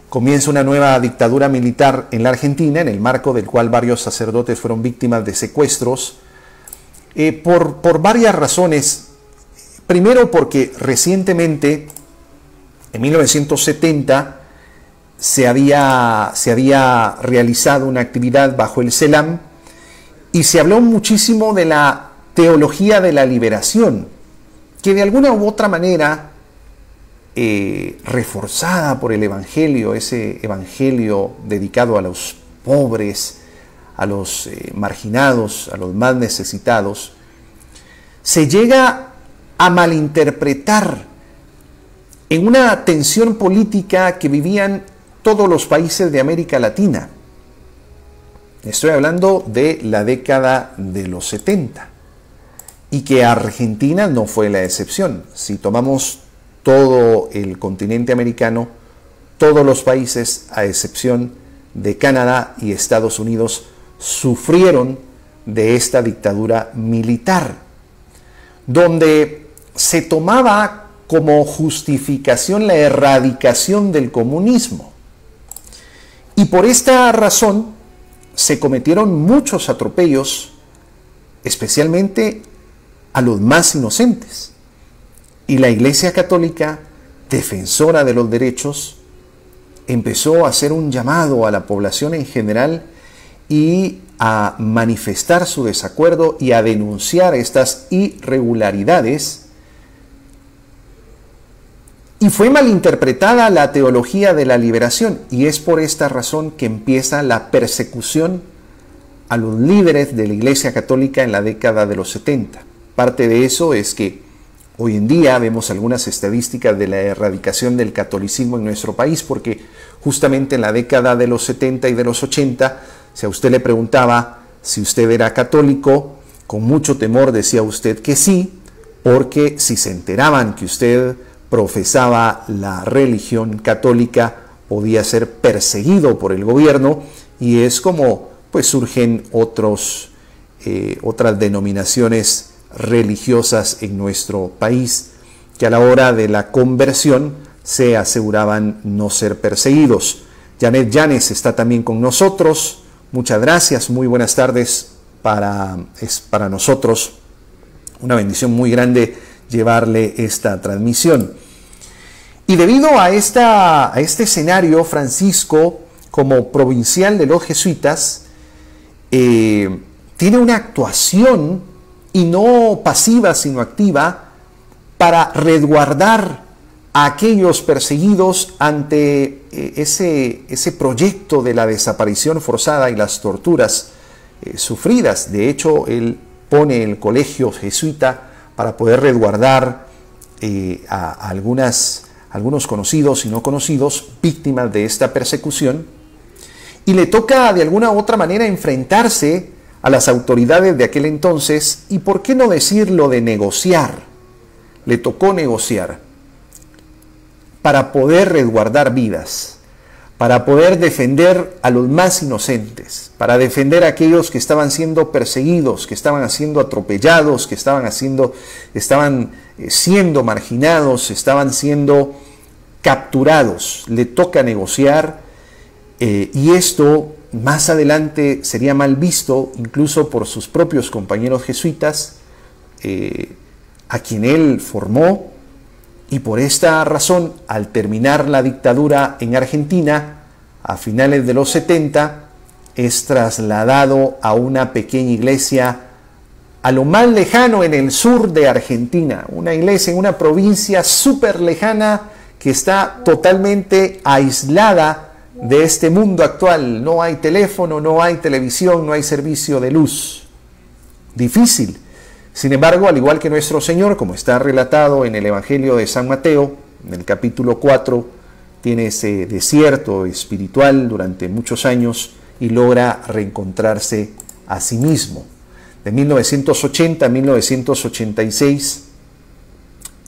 comienza una nueva dictadura militar en la Argentina, en el marco del cual varios sacerdotes fueron víctimas de secuestros, por varias razones. Primero, porque recientemente, en 1970, se había realizado una actividad bajo el CELAM y se habló muchísimo de la teología de la liberación, que de alguna u otra manera, reforzada por el Evangelio, ese Evangelio dedicado a los pobres, a los marginados, a los más necesitados, se llega a malinterpretar en una tensión política que vivían todos los países de América Latina. Estoy hablando de la década de los 70 y que Argentina no fue la excepción. Si tomamos todo el continente americano, todos los países, a excepción de Canadá y Estados Unidos, sufrieron de esta dictadura militar, donde se tomaba como justificación la erradicación del comunismo. Y por esta razón se cometieron muchos atropellos, especialmente a los más inocentes. Y la Iglesia Católica, defensora de los derechos, empezó a hacer un llamado a la población en general y a manifestar su desacuerdo y a denunciar estas irregularidades. Y fue malinterpretada la teología de la liberación, y es por esta razón que empieza la persecución a los líderes de la Iglesia Católica en la década de los 70. Parte de eso es que hoy en día vemos algunas estadísticas de la erradicación del catolicismo en nuestro país, porque justamente en la década de los 70 y de los 80, si a usted le preguntaba si usted era católico, con mucho temor decía usted que sí, porque si se enteraban que usted profesaba la religión católica, podía ser perseguido por el gobierno, y es como pues surgen otras denominaciones religiosas en nuestro país, que a la hora de la conversión se aseguraban no ser perseguidos. Janet Llanes está también con nosotros. Muchas gracias, muy buenas tardes. Es para nosotros una bendición muy grande llevarle esta transmisión. Y debido a este escenario, Francisco, como provincial de los jesuitas, tiene una actuación, y no pasiva sino activa, para resguardar a aquellos perseguidos ante ese proyecto de la desaparición forzada y las torturas sufridas. De hecho, él pone el colegio jesuita para poder resguardar a algunos conocidos y no conocidos víctimas de esta persecución, y le toca de alguna u otra manera enfrentarse a las autoridades de aquel entonces, y por qué no decirlo, de negociar. Le tocó negociar para poder resguardar vidas, para poder defender a los más inocentes, para defender a aquellos que estaban siendo perseguidos, que estaban siendo atropellados, que estaban siendo marginados, estaban siendo capturados. Le toca negociar, y esto más adelante sería mal visto incluso por sus propios compañeros jesuitas, a quien él formó, y por esta razón, al terminar la dictadura en Argentina, a finales de los 70, es trasladado a una pequeña iglesia a lo más lejano en el sur de Argentina, una iglesia en una provincia súper lejana que está totalmente aislada de este mundo actual. No hay teléfono, no hay televisión, no hay servicio de luz. Difícil. Sin embargo, al igual que nuestro Señor, como está relatado en el Evangelio de San Mateo, En el capítulo 4 tiene ese desierto espiritual durante muchos años y logra reencontrarse a sí mismo. De 1980 a 1986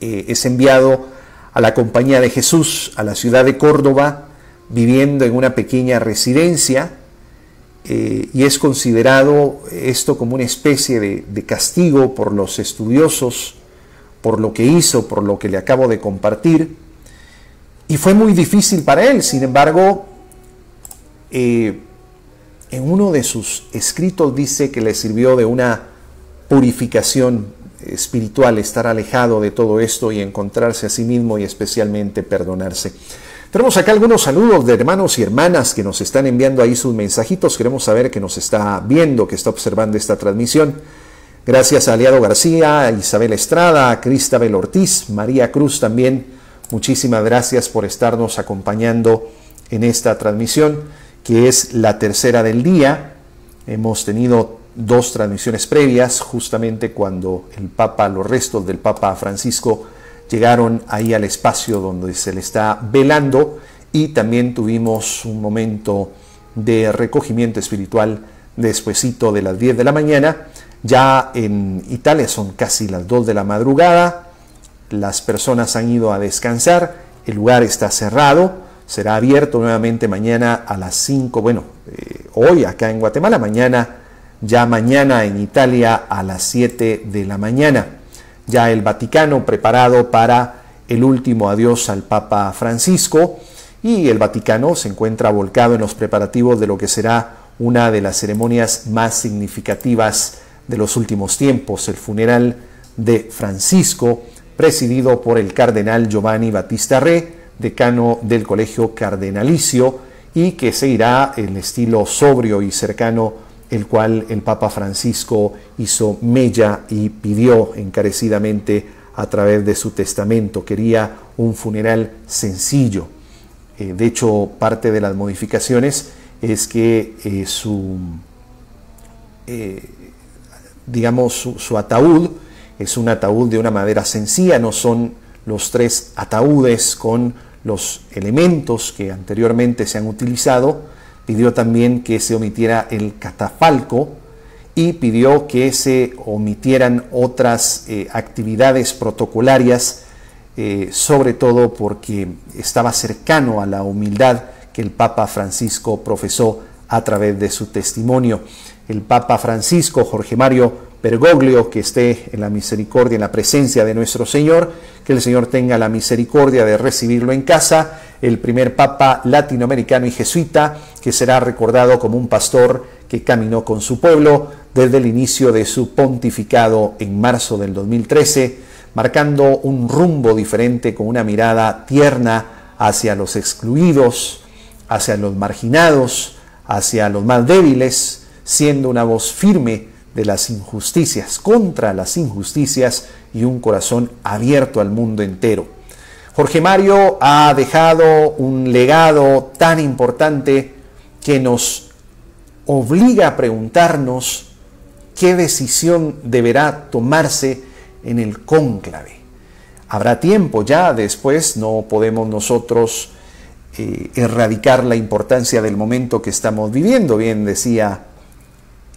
es enviado a la Compañía de Jesús a la ciudad de Córdoba, viviendo en una pequeña residencia, y es considerado esto como una especie de castigo por los estudiosos, por lo que hizo, por lo que le acabo de compartir, y fue muy difícil para él. Sin embargo, en uno de sus escritos dice que le sirvió de una purificación espiritual, estar alejado de todo esto y encontrarse a sí mismo y especialmente perdonarse. Tenemos acá algunos saludos de hermanos y hermanas que nos están enviando ahí sus mensajitos. Queremos saber que nos está viendo, que está observando esta transmisión. Gracias a Aliado García, a Isabel Estrada, a Cristabel Ortiz, María Cruz también. Muchísimas gracias por estarnos acompañando en esta transmisión, que es la tercera del día. Hemos tenido 2 transmisiones previas, justamente cuando el Papa, los restos del Papa Francisco, llegaron ahí al espacio donde se le está velando, y también tuvimos un momento de recogimiento espiritual despuesito de las 10 de la mañana. Ya en Italia son casi las 2 de la madrugada, las personas han ido a descansar, el lugar está cerrado, será abierto nuevamente mañana a las 5, hoy acá en Guatemala, mañana en Italia a las 7 de la mañana. Ya el Vaticano preparado para el último adiós al Papa Francisco, y el Vaticano se encuentra volcado en los preparativos de lo que será una de las ceremonias más significativas de los últimos tiempos, el funeral de Francisco, presidido por el cardenal Giovanni Battista Re, decano del Colegio Cardenalicio, y que seguirá el estilo sobrio y cercano el cual el Papa Francisco hizo mella y pidió encarecidamente a través de su testamento. Quería un funeral sencillo. De hecho, parte de las modificaciones es que su ataúd es un ataúd de una madera sencilla, no son los 3 ataúdes con los elementos que anteriormente se han utilizado. Pidió también que se omitiera el catafalco y pidió que se omitieran otras actividades protocolarias, sobre todo porque estaba cercano a la humildad que el Papa Francisco profesó a través de su testimonio. El Papa Francisco, Jorge Mario Bergoglio, que esté en la misericordia, en la presencia de nuestro Señor, que el Señor tenga la misericordia de recibirlo en casa. El primer Papa latinoamericano y jesuita, que será recordado como un pastor que caminó con su pueblo desde el inicio de su pontificado en marzo del 2013, marcando un rumbo diferente con una mirada tierna hacia los excluidos, hacia los marginados, hacia los más débiles, siendo una voz firme de las injusticias, contra las injusticias, y un corazón abierto al mundo entero. Jorge Mario ha dejado un legado tan importante que nos obliga a preguntarnos qué decisión deberá tomarse en el cónclave. Habrá tiempo ya, después no podemos nosotros erradicar la importancia del momento que estamos viviendo. Bien decía,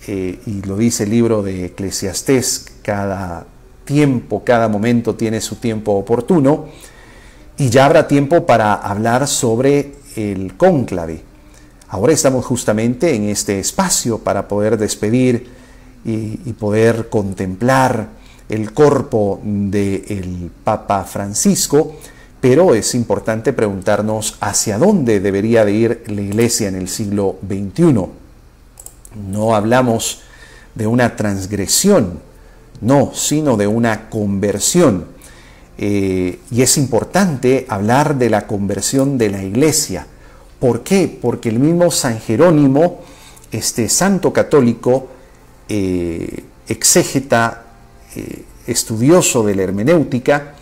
y lo dice el libro de Eclesiastés, cada tiempo, cada momento tiene su tiempo oportuno, y ya habrá tiempo para hablar sobre el cónclave. Ahora estamos justamente en este espacio para poder despedir y poder contemplar el cuerpo del Papa Francisco, pero es importante preguntarnos hacia dónde debería de ir la Iglesia en el siglo XXI. No hablamos de una transgresión, no, sino de una conversión. Y es importante hablar de la conversión de la Iglesia. ¿Por qué? Porque el mismo San Jerónimo, este santo católico, exégeta, estudioso de la hermenéutica,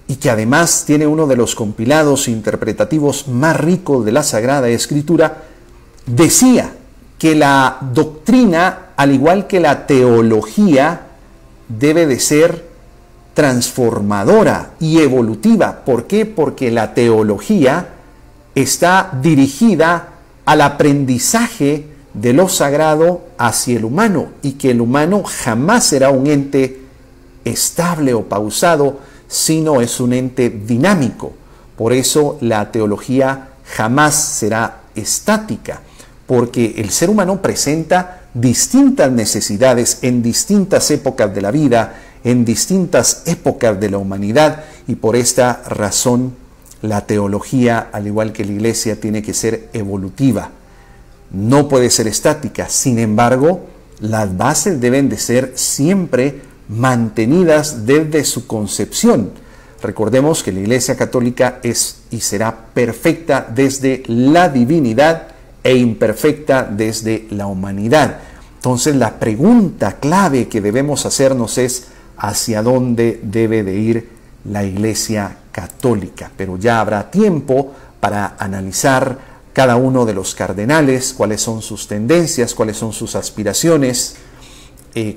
y que además tiene uno de los compilados interpretativos más ricos de la Sagrada Escritura, decía que la doctrina, al igual que la teología, debe de ser transformadora y evolutiva. ¿Por qué? Porque la teología está dirigida al aprendizaje de lo sagrado hacia el humano, y que el humano jamás será un ente estable o pausado, sino es un ente dinámico. Por eso la teología jamás será estática, porque el ser humano presenta distintas necesidades en distintas épocas de la vida, en distintas épocas de la humanidad, y por esta razón la teología, al igual que la iglesia, tiene que ser evolutiva. No puede ser estática. Sin embargo, las bases deben de ser siempre mantenidas desde su concepción. Recordemos que la Iglesia Católica es y será perfecta desde la divinidad e imperfecta desde la humanidad. Entonces, la pregunta clave que debemos hacernos es: ¿hacia dónde debe de ir la Iglesia Católica? Pero ya habrá tiempo para analizar cada uno de los cardenales, cuáles son sus tendencias, cuáles son sus aspiraciones,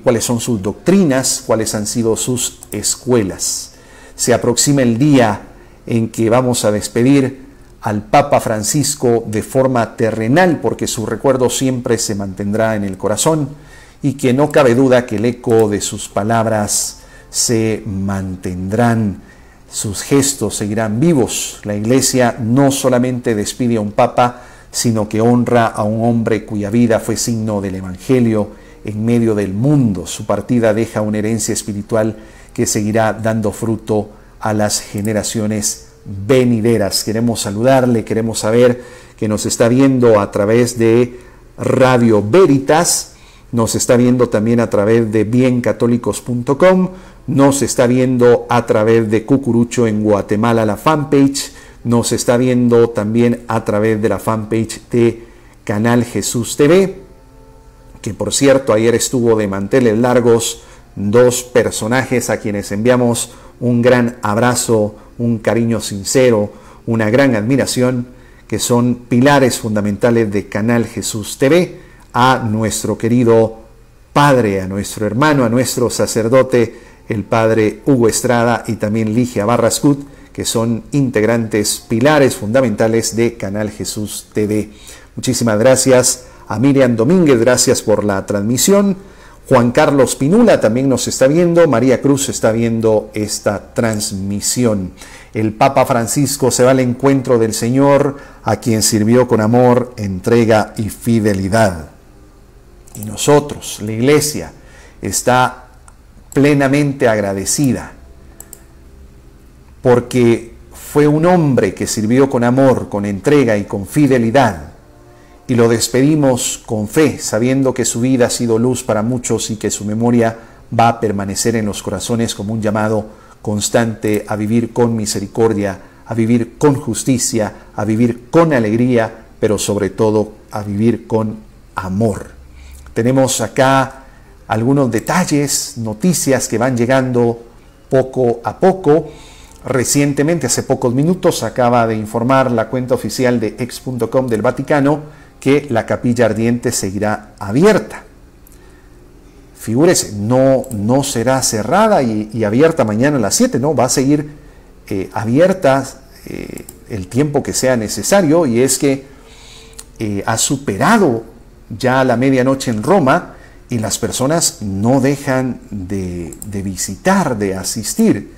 cuáles son sus doctrinas, cuáles han sido sus escuelas. Se aproxima el día en que vamos a despedir al Papa Francisco de forma terrenal, porque su recuerdo siempre se mantendrá en el corazón, y que no cabe duda que el eco de sus palabras se mantendrán, sus gestos seguirán vivos. La Iglesia no solamente despide a un Papa, sino que honra a un hombre cuya vida fue signo del Evangelio en medio del mundo. Su partida deja una herencia espiritual que seguirá dando fruto a las generaciones venideras. Queremos saludarle, queremos saber que nos está viendo a través de Radio Veritas, nos está viendo también a través de biencatólicos.com, nos está viendo a través de Cucurucho en Guatemala, la fanpage, nos está viendo también a través de la fanpage de Canal Jesús TV, que por cierto ayer estuvo de manteles largos dos personajes a quienes enviamos un gran abrazo, un cariño sincero, una gran admiración, que son pilares fundamentales de Canal Jesús TV, a nuestro querido padre, a nuestro hermano, a nuestro sacerdote, el padre Hugo Estrada, y también Ligia Barrascut, que son integrantes, pilares fundamentales de Canal Jesús TV. Muchísimas gracias a Miriam Domínguez, gracias por la transmisión. Juan Carlos Pinula también nos está viendo, María Cruz está viendo esta transmisión. El Papa Francisco se va al encuentro del Señor, a quien sirvió con amor, entrega y fidelidad. Y nosotros, la Iglesia, está plenamente agradecida, porque fue un hombre que sirvió con amor, con entrega y con fidelidad, y lo despedimos con fe, sabiendo que su vida ha sido luz para muchos y que su memoria va a permanecer en los corazones como un llamado constante a vivir con misericordia, a vivir con justicia, a vivir con alegría, pero sobre todo a vivir con amor. Tenemos acá algunos detalles, noticias que van llegando poco a poco. Recientemente, hace pocos minutos, acaba de informar la cuenta oficial de ex.com del Vaticano que la capilla ardiente seguirá abierta. Figúrese, no será cerrada y abierta mañana a las 7, no, va a seguir abierta el tiempo que sea necesario, y es que ha superado ya la medianoche en Roma y las personas no dejan de visitar, de asistir.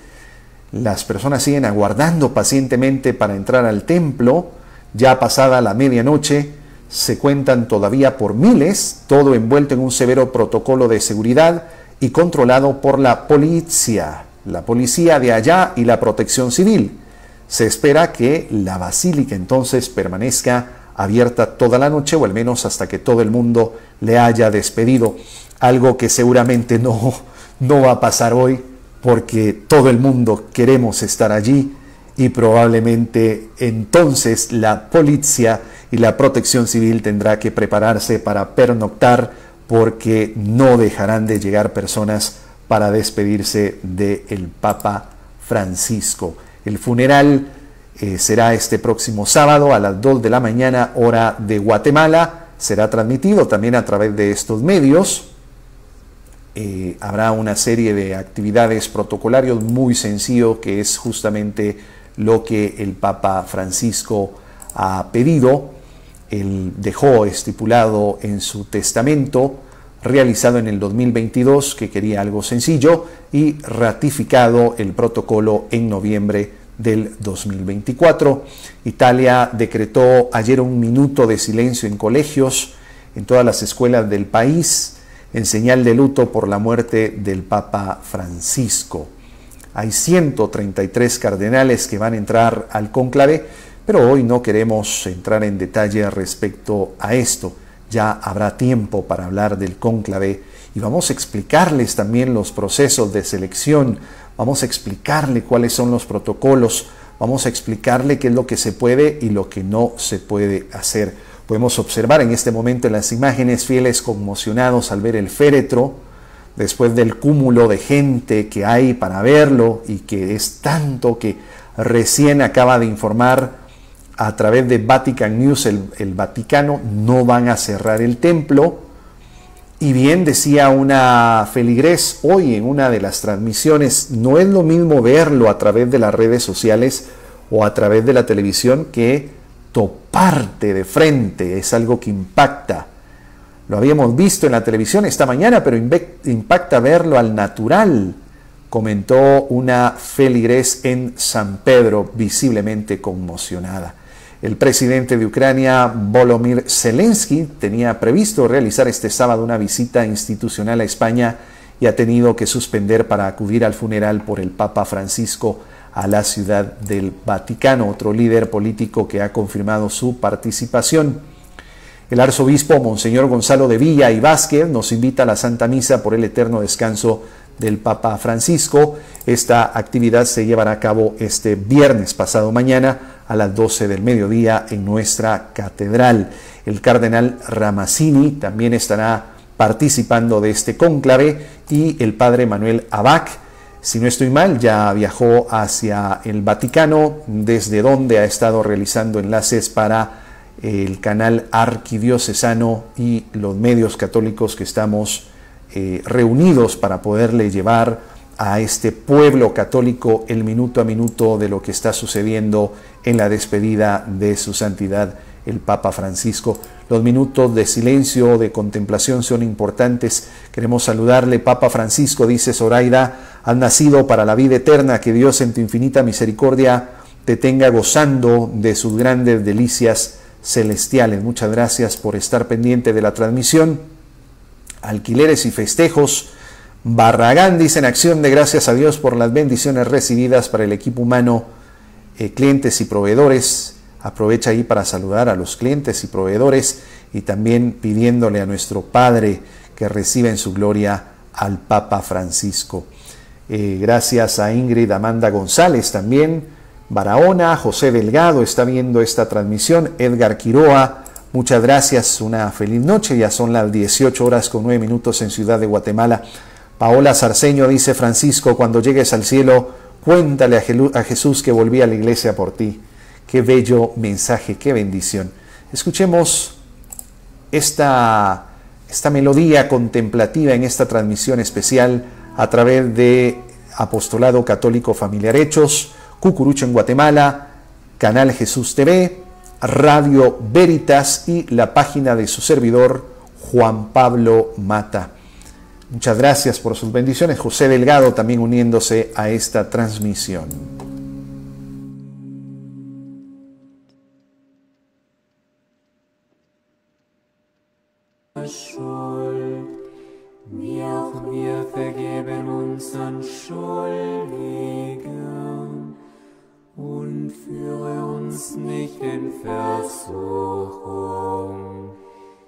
Las personas siguen aguardando pacientemente para entrar al templo. Ya pasada la medianoche, se cuentan todavía por miles, todo envuelto en un severo protocolo de seguridad y controlado por la policía de allá y la protección civil. Se espera que la basílica entonces permanezca abierta toda la noche, o al menos hasta que todo el mundo le haya despedido, algo que seguramente no va a pasar hoy, porque todo el mundo queremos estar allí, y probablemente entonces la policía y la protección civil tendrá que prepararse para pernoctar, porque no dejarán de llegar personas para despedirse del Papa Francisco. El funeral será este próximo sábado a las 2 de la mañana, hora de Guatemala. Será transmitido también a través de estos medios. habrá una serie de actividades protocolarios muy sencillo, que es justamente lo que el Papa Francisco ha pedido. Él dejó estipulado en su testamento, realizado en el 2022, que quería algo sencillo, y ratificado el protocolo en noviembre del 2024. Italia decretó ayer un minuto de silencio en colegios, en todas las escuelas del país, en señal de luto por la muerte del Papa Francisco. Hay 133 cardenales que van a entrar al cónclave, pero hoy no queremos entrar en detalle respecto a esto. Ya habrá tiempo para hablar del cónclave y vamos a explicarles también los procesos de selección, vamos a explicarle cuáles son los protocolos, vamos a explicarle qué es lo que se puede y lo que no se puede hacer. Podemos observar en este momento en las imágenes fieles conmocionados al ver el féretro, después del cúmulo de gente que hay para verlo y que es tanto que recién acaba de informar a través de Vatican News el Vaticano, no van a cerrar el templo. Y bien decía una feligrés hoy en una de las transmisiones, no es lo mismo verlo a través de las redes sociales o a través de la televisión que toparte de frente, es algo que impacta. Lo habíamos visto en la televisión esta mañana, pero impacta verlo al natural, comentó una feligrés en San Pedro, visiblemente conmocionada. El presidente de Ucrania, Volodymyr Zelensky, tenía previsto realizar este sábado una visita institucional a España y ha tenido que suspender para acudir al funeral por el Papa Francisco a la ciudad del Vaticano, otro líder político que ha confirmado su participación. El arzobispo Monseñor Gonzalo de Villa y Vázquez nos invita a la Santa Misa por el eterno descanso del Papa Francisco. Esta actividad se llevará a cabo este viernes pasado mañana a las 12 del mediodía en nuestra catedral. El cardenal Ramazzini también estará participando de este cónclave y el padre Manuel Abad, si no estoy mal, ya viajó hacia el Vaticano, desde donde ha estado realizando enlaces para el canal arquidiocesano y los medios católicos que estamos reunidos para poderle llevar a este pueblo católico el minuto a minuto de lo que está sucediendo en la despedida de su santidad el Papa Francisco. Los minutos de silencio, de contemplación son importantes. Queremos saludarle, Papa Francisco, dice Zoraida, has nacido para la vida eterna, que Dios en tu infinita misericordia te tenga gozando de sus grandes delicias celestiales. Muchas gracias por estar pendiente de la transmisión. Alquileres y festejos. Barragán dice en acción de gracias a Dios por las bendiciones recibidas para el equipo humano, clientes y proveedores. Aprovecha ahí para saludar a los clientes y proveedores y también pidiéndole a nuestro Padre que reciba en su gloria al Papa Francisco. Gracias a Ingrid Amanda González también. Barahona, José Delgado está viendo esta transmisión. Edgar Quiroa, muchas gracias, una feliz noche. Ya son las 18:09 en Ciudad de Guatemala. Paola Sarceño dice, Francisco, cuando llegues al cielo, cuéntale a Jesús que volví a la iglesia por ti. Qué bello mensaje, qué bendición. Escuchemos esta melodía contemplativa en esta transmisión especial a través de Apostolado Católico Familiar Hechos, Cucurucho en Guatemala, Canal Jesús TV, Radio Veritas y la página de su servidor Juan Pablo Mata. Muchas gracias por sus bendiciones. José Delgado también uniéndose a esta transmisión. Schuld, wie auch wir vergeben unseren Schuldigen, und führe uns nicht in Versuchung,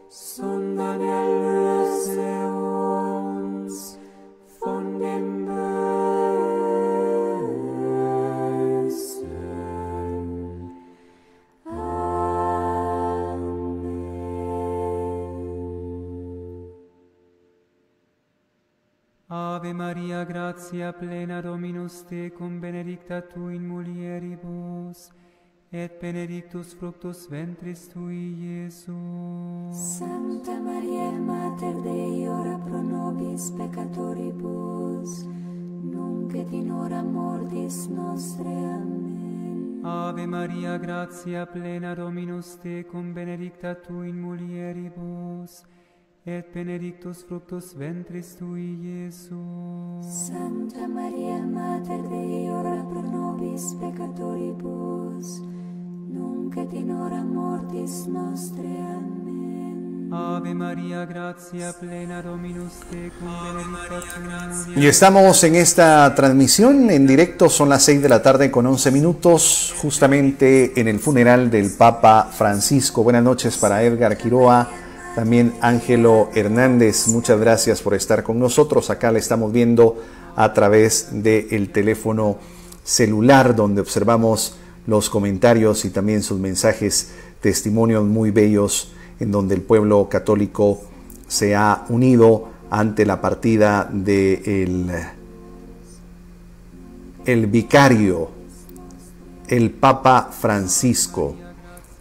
sondern erlöse uns von dem Bösen. Ave Maria, gratia plena Dominus tecum, benedicta tu in mulieribus, et benedictus fructus ventris tui, Iesus. Santa Maria, Mater Dei, ora pro nobis peccatoribus, nunc et in hora mortis nostre. Amen. Ave Maria, gratia plena Dominus tecum, benedicta tu in mulieribus, et benedictus fructus ventris tui, Iesus. Santa Maria, Mater Dei, ora pro nobis peccatoribus, nunc et in hora mortis nostre. Amen. Ave Maria, gratia plena Dominus tecum, benedicta tu in mulieribus. Y estamos en esta transmisión en directo, son las 6 de la tarde con 11 minutos, justamente en el funeral del Papa Francisco. Buenas noches para Edgar Quiroa, también Ángelo Hernández, muchas gracias por estar con nosotros. Acá le estamos viendo a través del teléfono celular, donde observamos los comentarios y también sus mensajes, testimonios muy bellos, en donde el pueblo católico se ha unido ante la partida de el vicario, el Papa Francisco.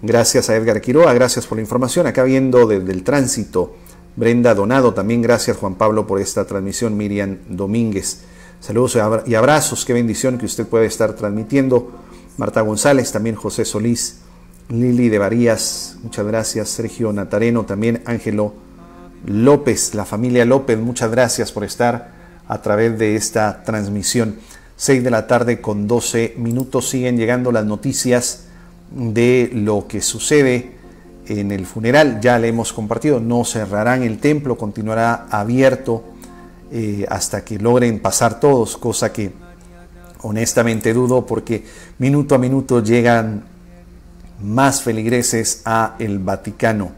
Gracias a Edgar Quiroa, gracias por la información. Acá viendo desde el tránsito, Brenda Donado, también gracias Juan Pablo por esta transmisión. Miriam Domínguez, saludos y abrazos, qué bendición que usted puede estar transmitiendo. Marta González, también José Solís, Lili de Varías, muchas gracias. Sergio Natareno, también Ángelo López, la familia López, muchas gracias por estar a través de esta transmisión. 6 de la tarde con 12 minutos, siguen llegando las noticias de lo que sucede en el funeral. Ya le hemos compartido, no cerrarán el templo, continuará abierto hasta que logren pasar todos, cosa que honestamente dudo, porque minuto a minuto llegan más feligreses a el Vaticano.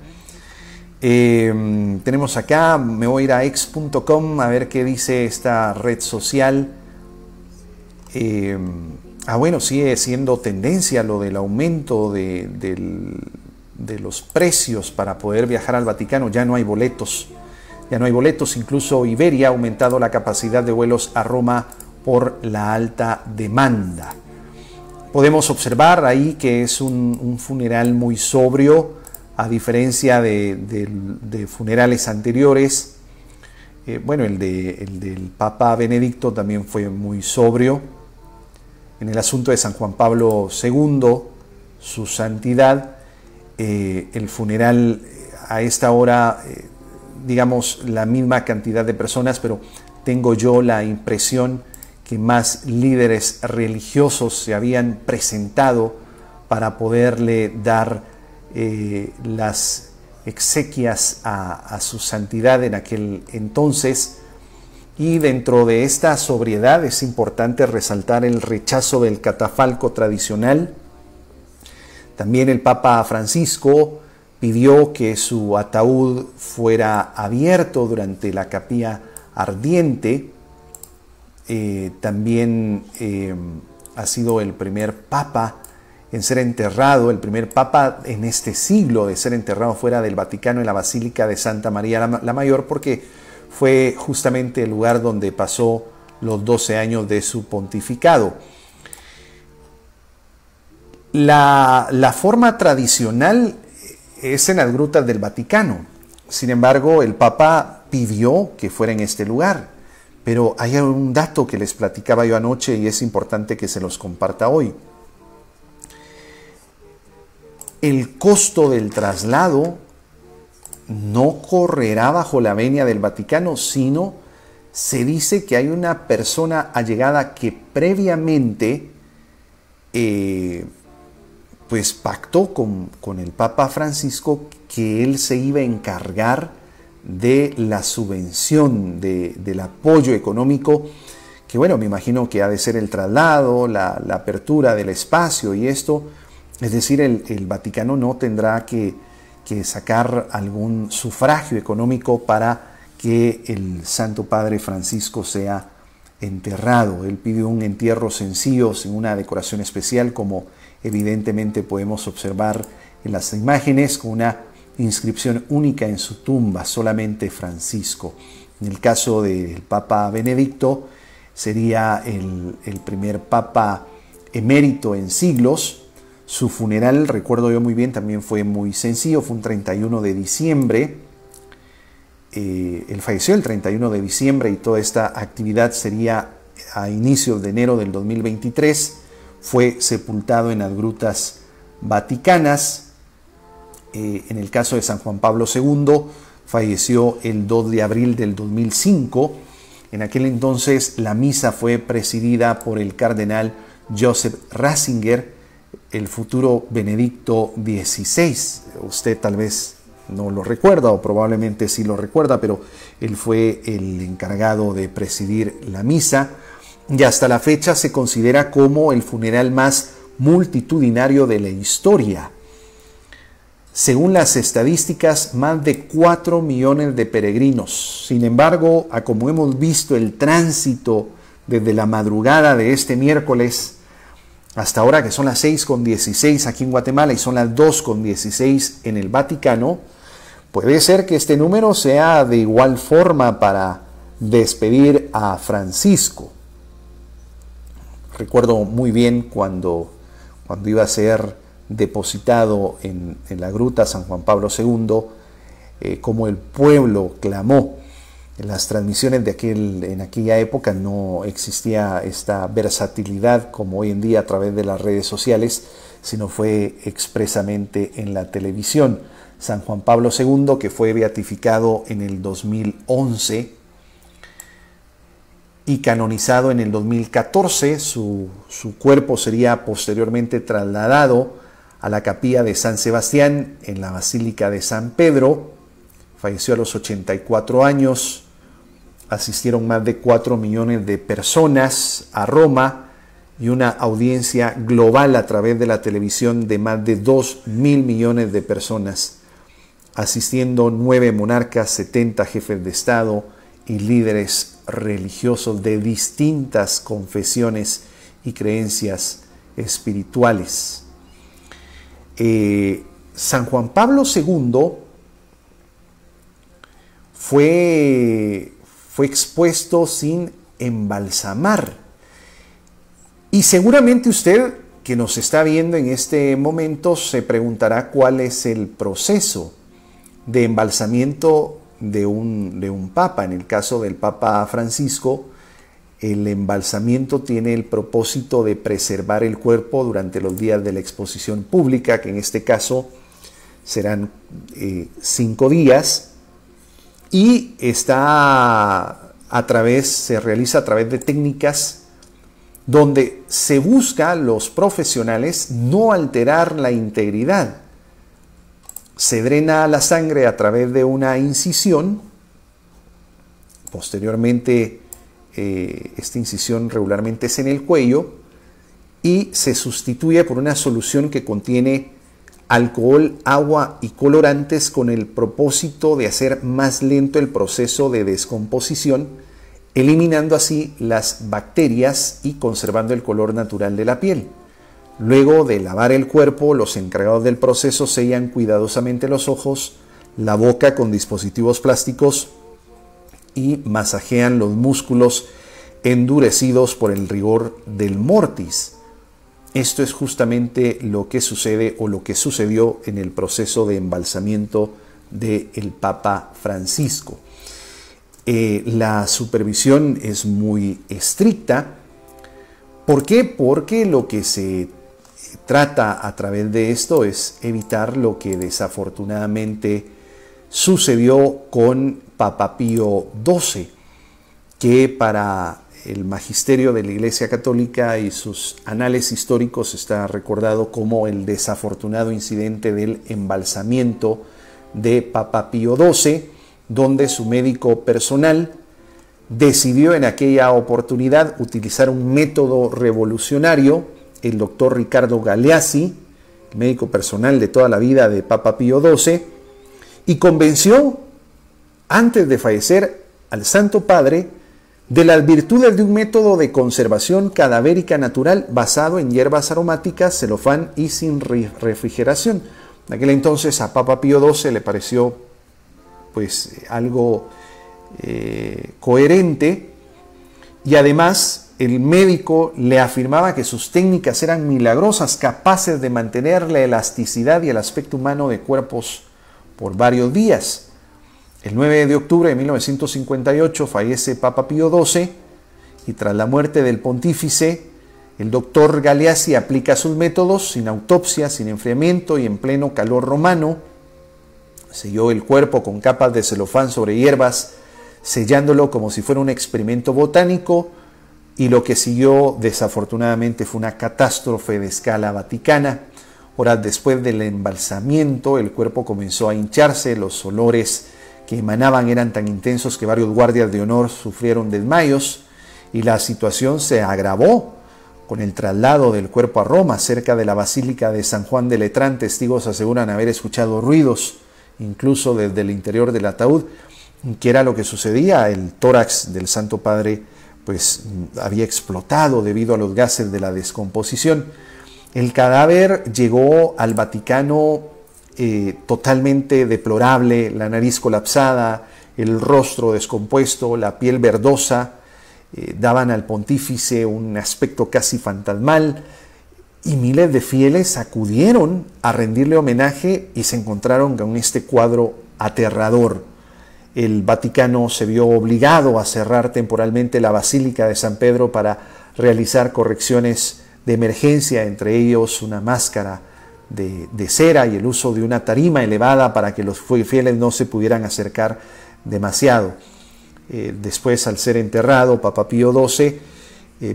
Tenemos acá, me voy a ir a ex.com a ver qué dice esta red social. Bueno, sigue siendo tendencia lo del aumento de los precios para poder viajar al Vaticano. Ya no hay boletos, incluso Iberia ha aumentado la capacidad de vuelos a Roma por la alta demanda. Podemos observar ahí que es un funeral muy sobrio, a diferencia de funerales anteriores. Bueno, el del Papa Benedicto también fue muy sobrio. En el asunto de San Juan Pablo II, su santidad, el funeral a esta hora, digamos, la misma cantidad de personas, pero tengo yo la impresión que más líderes religiosos se habían presentado para poderle dar las exequias a su santidad en aquel entonces. Y dentro de esta sobriedad es importante resaltar el rechazo del catafalco tradicional. También el Papa Francisco pidió que su ataúd fuera abierto durante la capilla ardiente. También ha sido el primer papa en ser enterrado, el primer papa en este siglo de ser enterrado fuera del Vaticano, en la Basílica de Santa María la Mayor, porque fue justamente el lugar donde pasó los 12 años de su pontificado. La forma tradicional es en las grutas del Vaticano. Sin embargo, el Papa pidió que fuera en este lugar. Pero hay un dato que les platicaba yo anoche y es importante que se los comparta hoy. El costo del traslado no correrá bajo la venia del Vaticano, sino se dice que hay una persona allegada que previamente pues pactó con el Papa Francisco que él se iba a encargar de la subvención, del apoyo económico, que bueno, me imagino que ha de ser el traslado, la apertura del espacio y esto. Es decir, el Vaticano no tendrá que sacar algún sufragio económico para que el Santo Padre Francisco sea enterrado. Él pidió un entierro sencillo, sin una decoración especial, como evidentemente podemos observar en las imágenes, con una inscripción única en su tumba, solamente Francisco. En el caso del Papa Benedicto, sería el primer Papa emérito en siglos, Su funeral, recuerdo yo muy bien, también fue muy sencillo, fue un 31 de diciembre. Él falleció el 31 de diciembre y toda esta actividad sería a inicios de enero del 2023. Fue sepultado en las grutas vaticanas. En el caso de San Juan Pablo II, falleció el 2 de abril del 2005. En aquel entonces la misa fue presidida por el cardenal Joseph Ratzinger, el futuro Benedicto XVI. Usted tal vez no lo recuerda o probablemente sí lo recuerda, pero él fue el encargado de presidir la misa y hasta la fecha se considera como el funeral más multitudinario de la historia. Según las estadísticas, más de 4 millones de peregrinos. Sin embargo, como hemos visto el tránsito desde la madrugada de este miércoles hasta ahora, que son las 6:16 aquí en Guatemala y son las 2:16 en el Vaticano, puede ser que este número sea de igual forma para despedir a Francisco. Recuerdo muy bien cuando iba a ser depositado en la gruta San Juan Pablo II, como el pueblo clamó. En las transmisiones en aquella época no existía esta versatilidad como hoy en día a través de las redes sociales, sino fue expresamente en la televisión. San Juan Pablo II, que fue beatificado en el 2011 y canonizado en el 2014, su cuerpo sería posteriormente trasladado a la capilla de San Sebastián en la Basílica de San Pedro. Falleció a los 84 años. Asistieron más de 4 millones de personas a Roma y una audiencia global a través de la televisión de más de 2.000 millones de personas, asistiendo 9 monarcas, 70 jefes de Estado y líderes religiosos de distintas confesiones y creencias espirituales. San Juan Pablo II fue expuesto sin embalsamar. Y seguramente usted que nos está viendo en este momento se preguntará cuál es el proceso de embalsamiento de un papa. En el caso del Papa Francisco, el embalsamiento tiene el propósito de preservar el cuerpo durante los días de la exposición pública, que en este caso serán 5 días, y se realiza a través de técnicas donde se busca los profesionales no alterar la integridad. Se drena la sangre a través de una incisión. Posteriormente, esta incisión regularmente es en el cuello y se sustituye por una solución que contiene alcohol, agua y colorantes con el propósito de hacer más lento el proceso de descomposición, eliminando así las bacterias y conservando el color natural de la piel. Luego de lavar el cuerpo, los encargados del proceso sellan cuidadosamente los ojos, la boca con dispositivos plásticos y masajean los músculos endurecidos por el rigor del mortis. Esto es justamente lo que sucede o lo que sucedió en el proceso de embalsamiento del Papa Francisco. La supervisión es muy estricta. ¿Por qué? Porque lo que se trata a través de esto es evitar lo que desafortunadamente sucedió con Papa Pío XII, que para el magisterio de la Iglesia Católica y sus anales históricos está recordado como el desafortunado incidente del embalsamiento de Papa Pío XII, donde su médico personal decidió en aquella oportunidad utilizar un método revolucionario. El doctor Ricardo Galeazzi, el médico personal de toda la vida de Papa Pío XII, y convenció antes de fallecer al Santo Padre de las virtudes de un método de conservación cadavérica natural basado en hierbas aromáticas, celofán y sin refrigeración. En aquel entonces a Papa Pío XII le pareció algo coherente, y además el médico le afirmaba que sus técnicas eran milagrosas, capaces de mantener la elasticidad y el aspecto humano de cuerpos por varios días. El 9 de octubre de 1958 fallece Papa Pío XII y tras la muerte del pontífice, el doctor Galeazzi aplica sus métodos sin autopsia, sin enfriamiento y en pleno calor romano. Selló el cuerpo con capas de celofán sobre hierbas, sellándolo como si fuera un experimento botánico, y lo que siguió desafortunadamente fue una catástrofe de escala vaticana. Horas después del embalsamiento, el cuerpo comenzó a hincharse, los olores que emanaban eran tan intensos que varios guardias de honor sufrieron desmayos y la situación se agravó con el traslado del cuerpo a Roma. Cerca de la Basílica de San Juan de Letrán, testigos aseguran haber escuchado ruidos, incluso desde el interior del ataúd. ¿Qué era lo que sucedía? El tórax del Santo Padre pues había explotado debido a los gases de la descomposición. El cadáver llegó al Vaticano totalmente deplorable, la nariz colapsada, el rostro descompuesto, la piel verdosa, daban al pontífice un aspecto casi fantasmal, y miles de fieles acudieron a rendirle homenaje y se encontraron con este cuadro aterrador. El Vaticano se vio obligado a cerrar temporalmente la Basílica de San Pedro para realizar correcciones de emergencia, entre ellos una máscara de cera y el uso de una tarima elevada para que los fieles no se pudieran acercar demasiado. Después, al ser enterrado Papa Pío XII,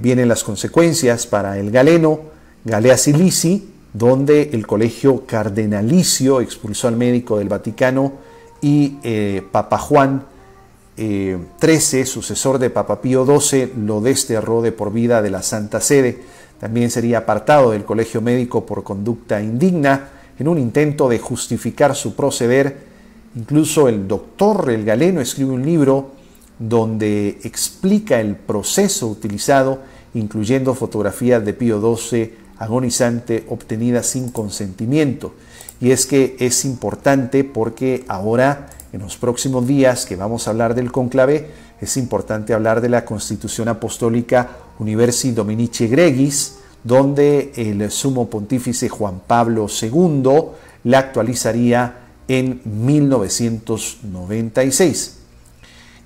vienen las consecuencias para el galeno Galeazzi Lisi, donde el colegio cardenalicio expulsó al médico del Vaticano, y Papa Juan XIII, sucesor de Papa Pío XII, lo desterró de por vida de la Santa Sede. También sería apartado del colegio médico por conducta indigna, en un intento de justificar su proceder. Incluso el doctor, el galeno, escribe un libro donde explica el proceso utilizado, incluyendo fotografías de Pío XII agonizante obtenidas sin consentimiento. Y es que es importante porque ahora, en los próximos días que vamos a hablar del cónclave, es importante hablar de la Constitución Apostólica Universi Dominici Gregis, donde el sumo pontífice Juan Pablo II la actualizaría en 1996.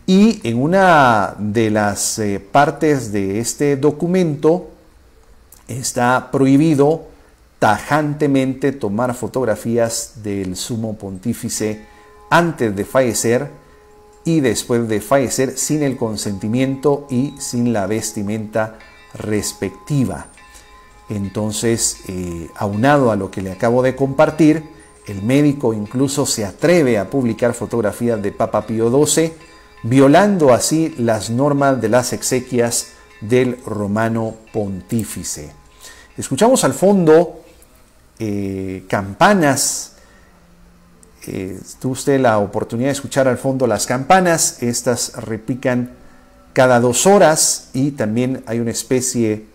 Y en una de las partes de este documento está prohibido tajantemente tomar fotografías del sumo pontífice antes de fallecer y después de fallecer sin el consentimiento y sin la vestimenta respectiva. Entonces, aunado a lo que le acabo de compartir, el médico incluso se atreve a publicar fotografías de Papa Pío XII, violando así las normas de las exequias del romano pontífice. Escuchamos al fondo campanas. Tuvo usted la oportunidad de escuchar al fondo las campanas. Estas repican cada 2 horas y también hay una especie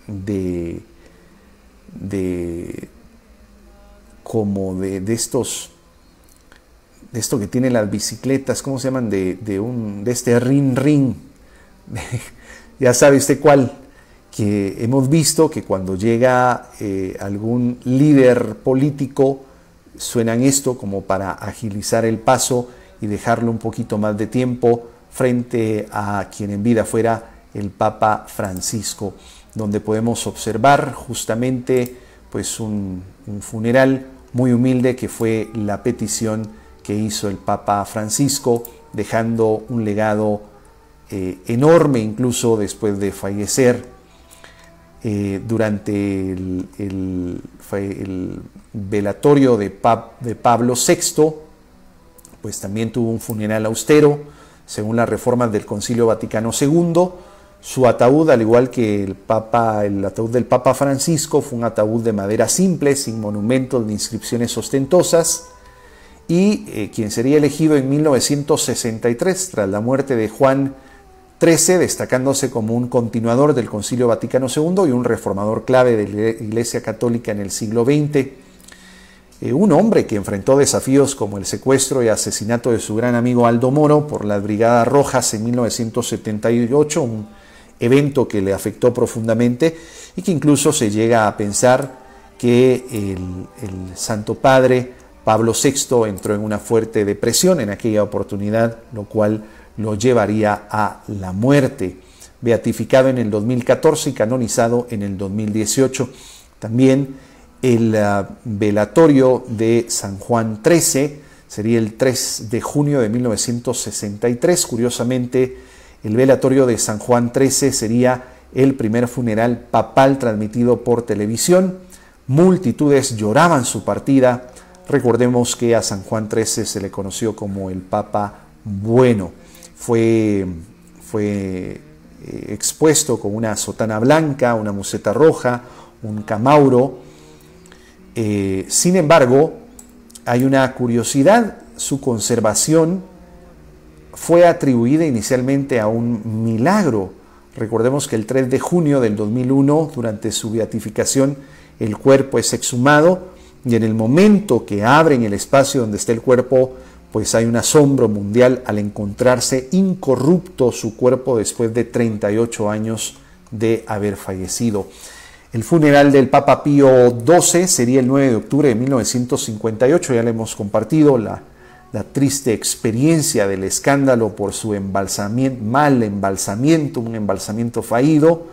de esto que tienen las bicicletas, ¿cómo se llaman? De este ring. Ya sabe usted cuál, que hemos visto que cuando llega algún líder político suenan esto como para agilizar el paso y dejarlo un poquito más de tiempo frente a quien en vida fuera el Papa Francisco, donde podemos observar justamente pues un funeral muy humilde que fue la petición que hizo el Papa Francisco, dejando un legado enorme incluso después de fallecer. Durante el velatorio de Pablo VI, pues también tuvo un funeral austero, según las reformas del Concilio Vaticano II. Su ataúd, al igual que el ataúd del Papa Francisco, fue un ataúd de madera simple, sin monumentos ni inscripciones ostentosas, y quien sería elegido en 1963, tras la muerte de Juan XIII, destacándose como un continuador del Concilio Vaticano II y un reformador clave de la Iglesia Católica en el siglo XX. Un hombre que enfrentó desafíos como el secuestro y asesinato de su gran amigo Aldo Moro por las Brigadas Rojas en 1978, un evento que le afectó profundamente y que incluso se llega a pensar que el Santo Padre Pablo VI entró en una fuerte depresión en aquella oportunidad, lo cual lo llevaría a la muerte. Beatificado en el 2014 y canonizado en el 2018. También el velatorio de San Juan XIII sería el 3 de junio de 1963. Curiosamente, el velatorio de San Juan XIII sería el primer funeral papal transmitido por televisión. Multitudes lloraban su partida. Recordemos que a San Juan XIII se le conoció como el Papa Bueno. Fue expuesto con una sotana blanca, una museta roja, un camauro. Sin embargo, hay una curiosidad: su conservación fue atribuida inicialmente a un milagro. Recordemos que el 3 de junio del 2001, durante su beatificación, el cuerpo es exhumado y en el momento que abren el espacio donde está el cuerpo, pues hay un asombro mundial al encontrarse incorrupto su cuerpo después de 38 años de haber fallecido. El funeral del Papa Pío XII sería el 9 de octubre de 1958, ya le hemos compartido la triste experiencia del escándalo por su mal embalsamiento, un embalsamiento fallido,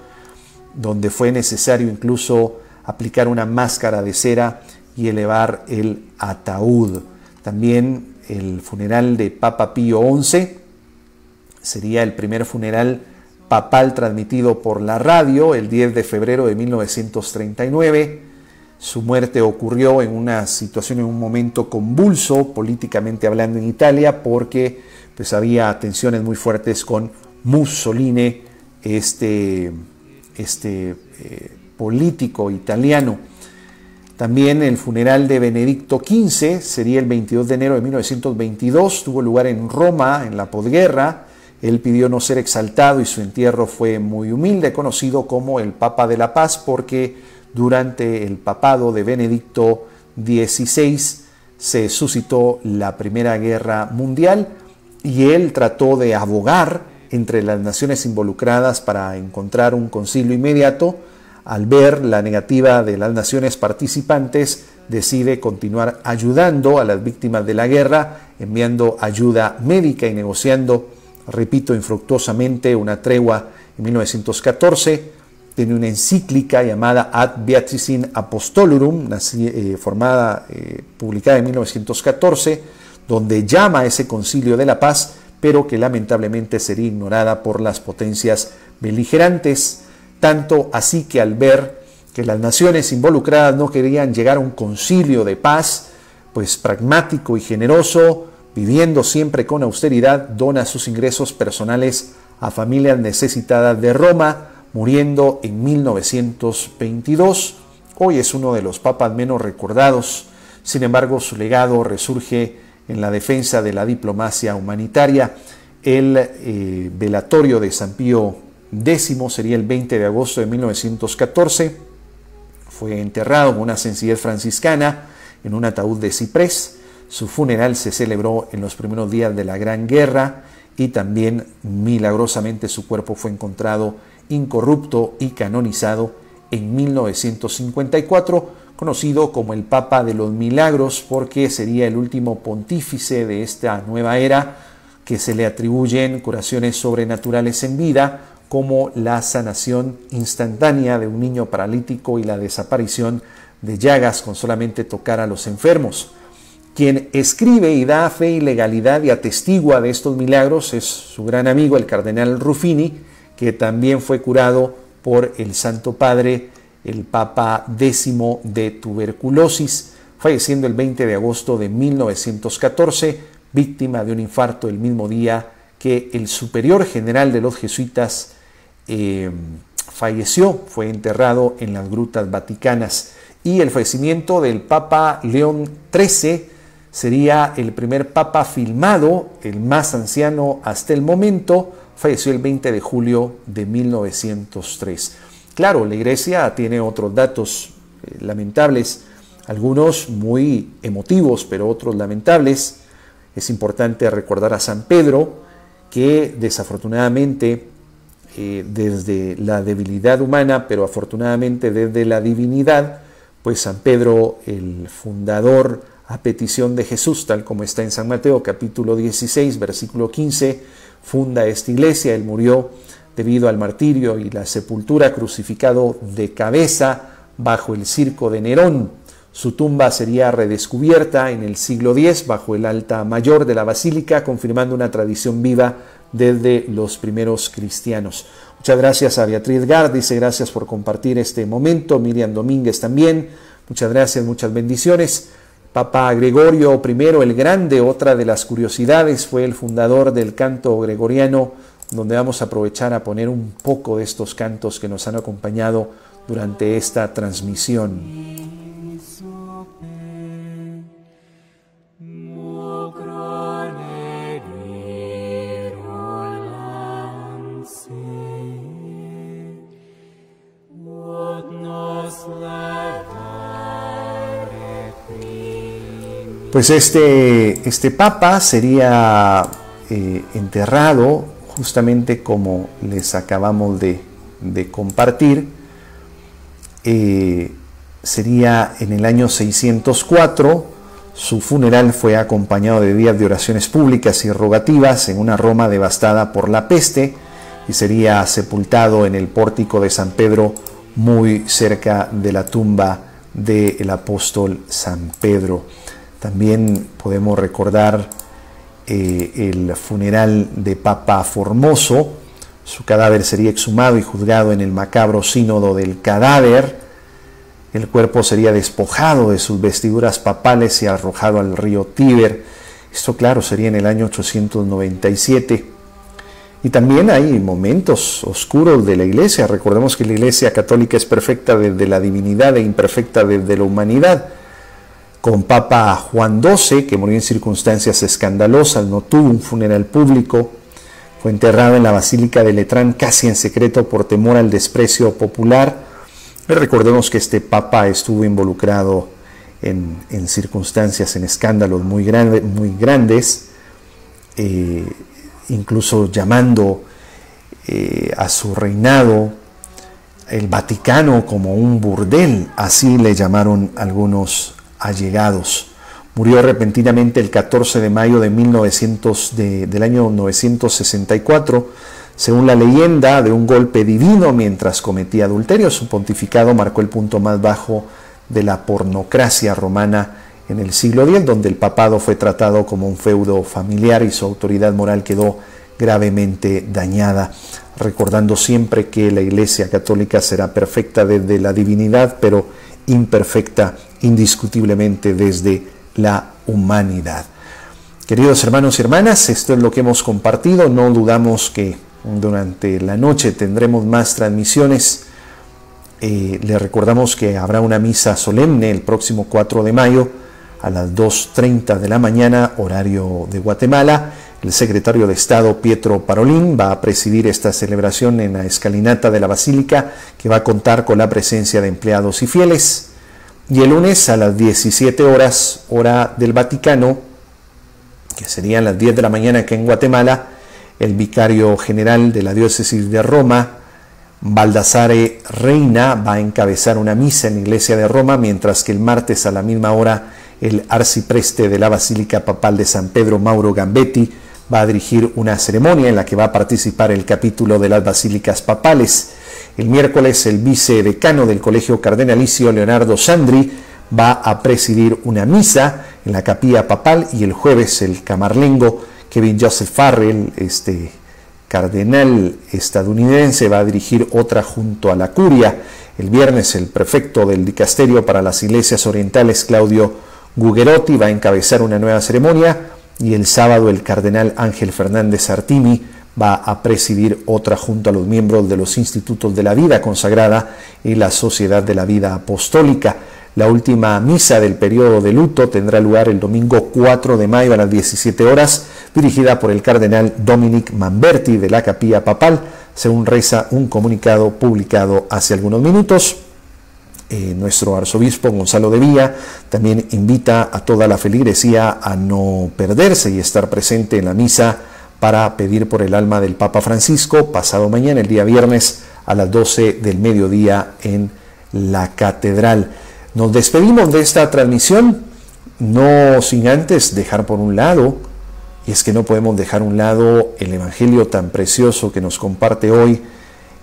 donde fue necesario incluso aplicar una máscara de cera y elevar el ataúd. También el funeral de Papa Pío XI sería el primer funeral papal transmitido por la radio el 10 de febrero de 1939. Su muerte ocurrió en una situación, en un momento convulso, políticamente hablando, en Italia, porque pues había tensiones muy fuertes con Mussolini, político italiano. También el funeral de Benedicto XV sería el 22 de enero de 1922, tuvo lugar en Roma en la posguerra. Él pidió no ser exaltado y su entierro fue muy humilde, conocido como el Papa de la Paz, porque durante el papado de Benedicto XVI se suscitó la Primera Guerra Mundial y él trató de abogar entre las naciones involucradas para encontrar un concilio inmediato. Al ver la negativa de las naciones participantes, decide continuar ayudando a las víctimas de la guerra, enviando ayuda médica y negociando, repito, infructuosamente una tregua en 1914. Tiene una encíclica llamada Ad Beatricem Apostolorum, publicada en 1914, donde llama a ese concilio de la paz, pero que lamentablemente sería ignorada por las potencias beligerantes. Tanto así que al ver que las naciones involucradas no querían llegar a un concilio de paz, pues pragmático y generoso, viviendo siempre con austeridad, dona sus ingresos personales a familias necesitadas de Roma, muriendo en 1922. Hoy es uno de los papas menos recordados. Sin embargo, su legado resurge en la defensa de la diplomacia humanitaria. El velatorio de San Pío X sería el 20 de agosto de 1914. Fue enterrado con una sencillez franciscana en un ataúd de ciprés. Su funeral se celebró en los primeros días de la Gran Guerra y también milagrosamente su cuerpo fue encontrado incorrupto y canonizado en 1954, conocido como el Papa de los Milagros, porque sería el último pontífice de esta nueva era, que se le atribuyen curaciones sobrenaturales en vida, como la sanación instantánea de un niño paralítico y la desaparición de llagas con solamente tocar a los enfermos. Quien escribe y da fe y legalidad y atestigua de estos milagros es su gran amigo, el cardenal Ruffini, que también fue curado por el Santo Padre, el Papa X, de tuberculosis, falleciendo el 20 de agosto de 1914, víctima de un infarto el mismo día que el superior general de los jesuitas falleció. Fue enterrado en las grutas vaticanas. Y el fallecimiento del Papa León XIII sería el primer papa filmado, el más anciano hasta el momento. Falleció el 20 de julio de 1903. Claro, la Iglesia tiene otros datos lamentables, algunos muy emotivos, pero otros lamentables. Es importante recordar a San Pedro, que desafortunadamente desde la debilidad humana, pero afortunadamente desde la divinidad, pues San Pedro, el fundador a petición de Jesús, tal como está en San Mateo capítulo 16, versículo 15, funda esta iglesia. Él murió debido al martirio y la sepultura, crucificado de cabeza bajo el circo de Nerón. Su tumba sería redescubierta en el siglo X bajo el altar mayor de la basílica, confirmando una tradición viva desde los primeros cristianos. Muchas gracias a Beatriz Gard, dice gracias por compartir este momento. Miriam Domínguez también, muchas gracias, muchas bendiciones. Papa Gregorio I el Grande, otra de las curiosidades, fue el fundador del canto gregoriano, donde vamos a aprovechar a poner un poco de estos cantos que nos han acompañado durante esta transmisión. Pues este papa sería enterrado justamente como les acabamos de compartir. Sería en el año 604. Su funeral fue acompañado de días de oraciones públicas y rogativas en una Roma devastada por la peste, y sería sepultado en el pórtico de San Pedro, muy cerca de la tumba del apóstol San Pedro. También podemos recordar el funeral de Papa Formoso. Su cadáver sería exhumado y juzgado en el macabro sínodo del cadáver. El cuerpo sería despojado de sus vestiduras papales y arrojado al río Tíber. Esto, claro, sería en el año 897. Y también hay momentos oscuros de la Iglesia. Recordemos que la Iglesia católica es perfecta desde la divinidad e imperfecta desde la humanidad. Con Papa Juan XII, que murió en circunstancias escandalosas, no tuvo un funeral público, fue enterrado en la Basílica de Letrán casi en secreto por temor al desprecio popular. Recordemos que este Papa estuvo involucrado en circunstancias, en escándalos muy grandes, incluso llamando a su reinado el Vaticano como un burdel, así le llamaron algunos allegados. Murió repentinamente el 14 de mayo del año 964, según la leyenda, de un golpe divino mientras cometía adulterio. Su pontificado marcó el punto más bajo de la pornocracia romana en el siglo X, donde el papado fue tratado como un feudo familiar y su autoridad moral quedó gravemente dañada, recordando siempre que la Iglesia católica será perfecta desde la divinidad, pero imperfecta indiscutiblemente desde la humanidad. Queridos hermanos y hermanas, esto es lo que hemos compartido. No dudamos que durante la noche tendremos más transmisiones. Les recordamos que habrá una misa solemne el próximo 4 de mayo a las 2:30 de la mañana, horario de Guatemala. El secretario de Estado, Pietro Parolin, va a presidir esta celebración en la escalinata de la Basílica, que va a contar con la presencia de empleados y fieles. Y el lunes a las 17 horas, hora del Vaticano, que serían las 10 de la mañana aquí en Guatemala, el vicario general de la diócesis de Roma, Baldassare Reina, va a encabezar una misa en la iglesia de Roma, mientras que el martes a la misma hora el arcipreste de la Basílica Papal de San Pedro, Mauro Gambetti, va a dirigir una ceremonia en la que va a participar el capítulo de las basílicas papales. El miércoles el vicedecano del Colegio Cardenalicio, Leonardo Sandri, va a presidir una misa en la capilla papal, y el jueves el camarlengo Kevin Joseph Farrell, cardenal estadounidense, va a dirigir otra junto a la curia. El viernes el prefecto del dicasterio para las iglesias orientales, Claudio Gugerotti, va a encabezar una nueva ceremonia, y el sábado el cardenal Ángel Fernández Artimi va a presidir otra junto a los miembros de los institutos de la vida consagrada y la Sociedad de la Vida Apostólica. La última misa del periodo de luto tendrá lugar el domingo 4 de mayo a las 17 horas, dirigida por el cardenal Dominic Manberti de la Capilla Papal, según reza un comunicado publicado hace algunos minutos. Nuestro arzobispo Gonzalo de Villa también invita a toda la feligresía a no perderse y estar presente en la misa para pedir por el alma del Papa Francisco pasado mañana, el día viernes, a las 12 del mediodía en la catedral. Nos despedimos de esta transmisión, no sin antes dejar por un lado, y es que no podemos dejar a un lado el evangelio tan precioso que nos comparte hoy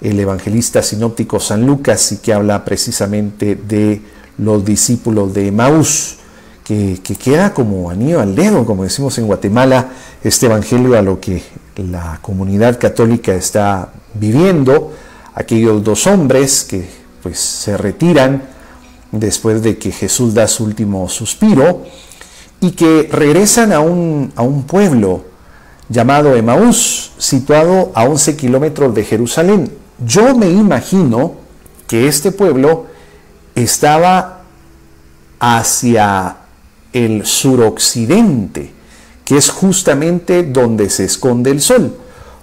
el evangelista sinóptico San Lucas, y que habla precisamente de los discípulos de Emaús, que queda como anillo al dedo, como decimos en Guatemala, este evangelio a lo que la comunidad católica está viviendo. Aquellos dos hombres que pues se retiran después de que Jesús da su último suspiro y que regresan a un pueblo llamado Emaús, situado a 11 kilómetros de Jerusalén. Yo me imagino que este pueblo estaba hacia el suroccidente, que es justamente donde se esconde el sol,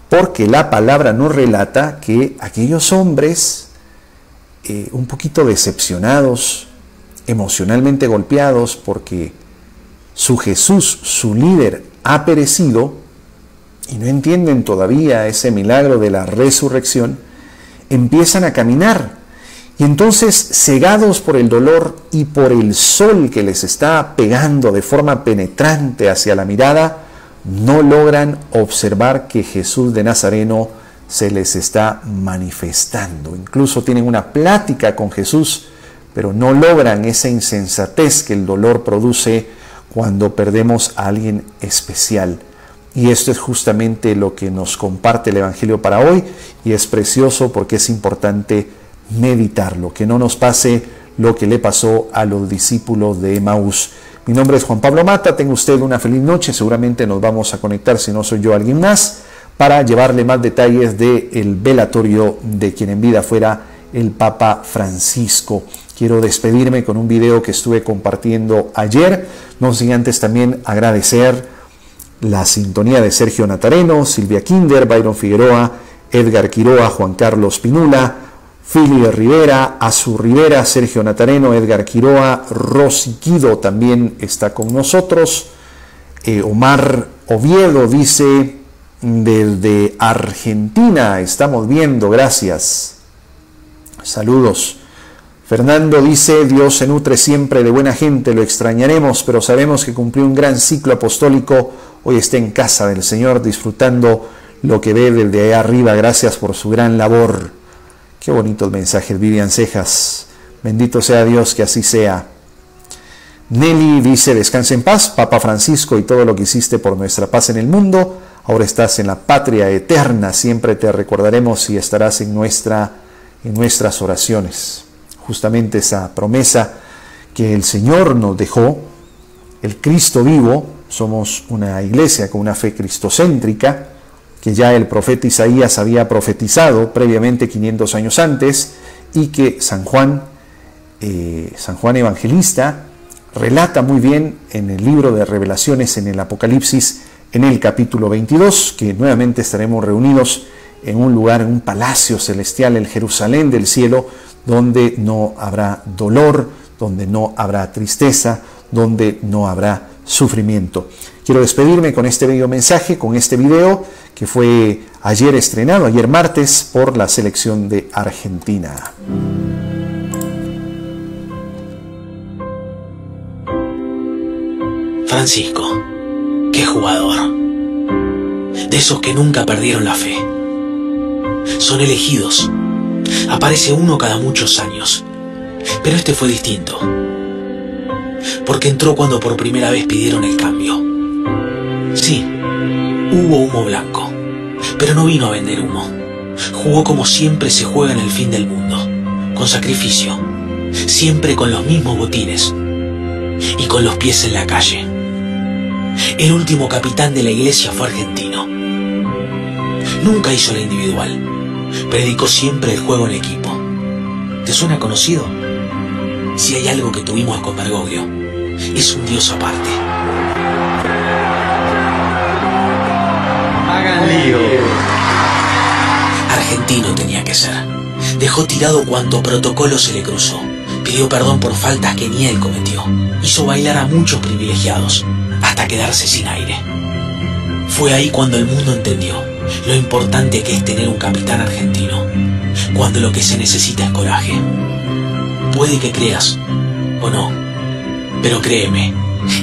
porque la palabra nos relata que aquellos hombres, un poquito decepcionados, emocionalmente golpeados, porque su Jesús, su líder, ha perecido, y no entienden todavía ese milagro de la resurrección, empiezan a caminar. Y entonces, cegados por el dolor y por el sol que les está pegando de forma penetrante hacia la mirada, no logran observar que Jesús de Nazareno se les está manifestando. Incluso tienen una plática con Jesús, pero no logran esa insensatez que el dolor produce cuando perdemos a alguien especial. Y esto es justamente lo que nos comparte el Evangelio para hoy, y es precioso porque es importante meditarlo, que no nos pase lo que le pasó a los discípulos de Emaús. Mi nombre es Juan Pablo Mata, tenga usted una feliz noche, seguramente nos vamos a conectar, si no soy yo, alguien más, para llevarle más detalles del velatorio de quien en vida fuera el Papa Francisco. Quiero despedirme con un video que estuve compartiendo ayer, no sin antes también agradecer la sintonía de Sergio Natareno, Silvia Kinder, Byron Figueroa, Edgar Quiroa, Juan Carlos Pinula, Fili de Rivera, Azur Rivera, Sergio Natareno, Edgar Quiroa, Rosy Quido también está con nosotros. Omar Oviedo dice, desde Argentina estamos viendo, gracias. Saludos. Fernando dice, Dios se nutre siempre de buena gente, lo extrañaremos, pero sabemos que cumplió un gran ciclo apostólico, hoy está en casa del Señor disfrutando lo que ve desde allá arriba, gracias por su gran labor. Qué bonitos mensajes, Vivian Cejas. Bendito sea Dios, que así sea. Nelly dice, descansa en paz, Papa Francisco, y todo lo que hiciste por nuestra paz en el mundo. Ahora estás en la patria eterna, siempre te recordaremos y estarás en nuestras oraciones. Justamente esa promesa que el Señor nos dejó, el Cristo vivo. Somos una iglesia con una fe cristocéntrica, que ya el profeta Isaías había profetizado previamente 500 años antes, y que San Juan Evangelista relata muy bien en el libro de Revelaciones, en el Apocalipsis, en el capítulo 22, que nuevamente estaremos reunidos en un lugar, en un palacio celestial, el Jerusalén del cielo, donde no habrá dolor, donde no habrá tristeza, donde no habrá sufrimiento. Quiero despedirme con este bello mensaje, con este video que fue ayer estrenado, ayer martes, por la selección de Argentina. Francisco, qué jugador. De esos que nunca perdieron la fe. Son elegidos. Aparece uno cada muchos años. Pero este fue distinto. Porque entró cuando por primera vez pidieron el cambio. Sí, hubo humo blanco, pero no vino a vender humo. Jugó como siempre se juega en el fin del mundo, con sacrificio, siempre con los mismos botines y con los pies en la calle. El último capitán de la iglesia fue argentino. Nunca hizo la individual, predicó siempre el juego en equipo. ¿Te suena conocido? Si hay algo que tuvimos con Bergoglio, es un Dios aparte. Hagan lío. Argentino tenía que ser. Dejó tirado cuanto protocolo se le cruzó. Pidió perdón por faltas que ni él cometió. Hizo bailar a muchos privilegiados hasta quedarse sin aire. Fue ahí cuando el mundo entendió lo importante que es tener un capitán argentino, cuando lo que se necesita es coraje. Puede que creas o no, pero créeme,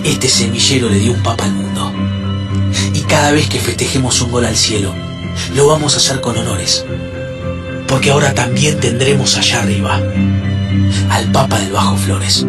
este semillero le dio un papa al mundo. Y cada vez que festejemos un gol al cielo, lo vamos a hacer con honores, porque ahora también tendremos allá arriba al Papa del Bajo Flores.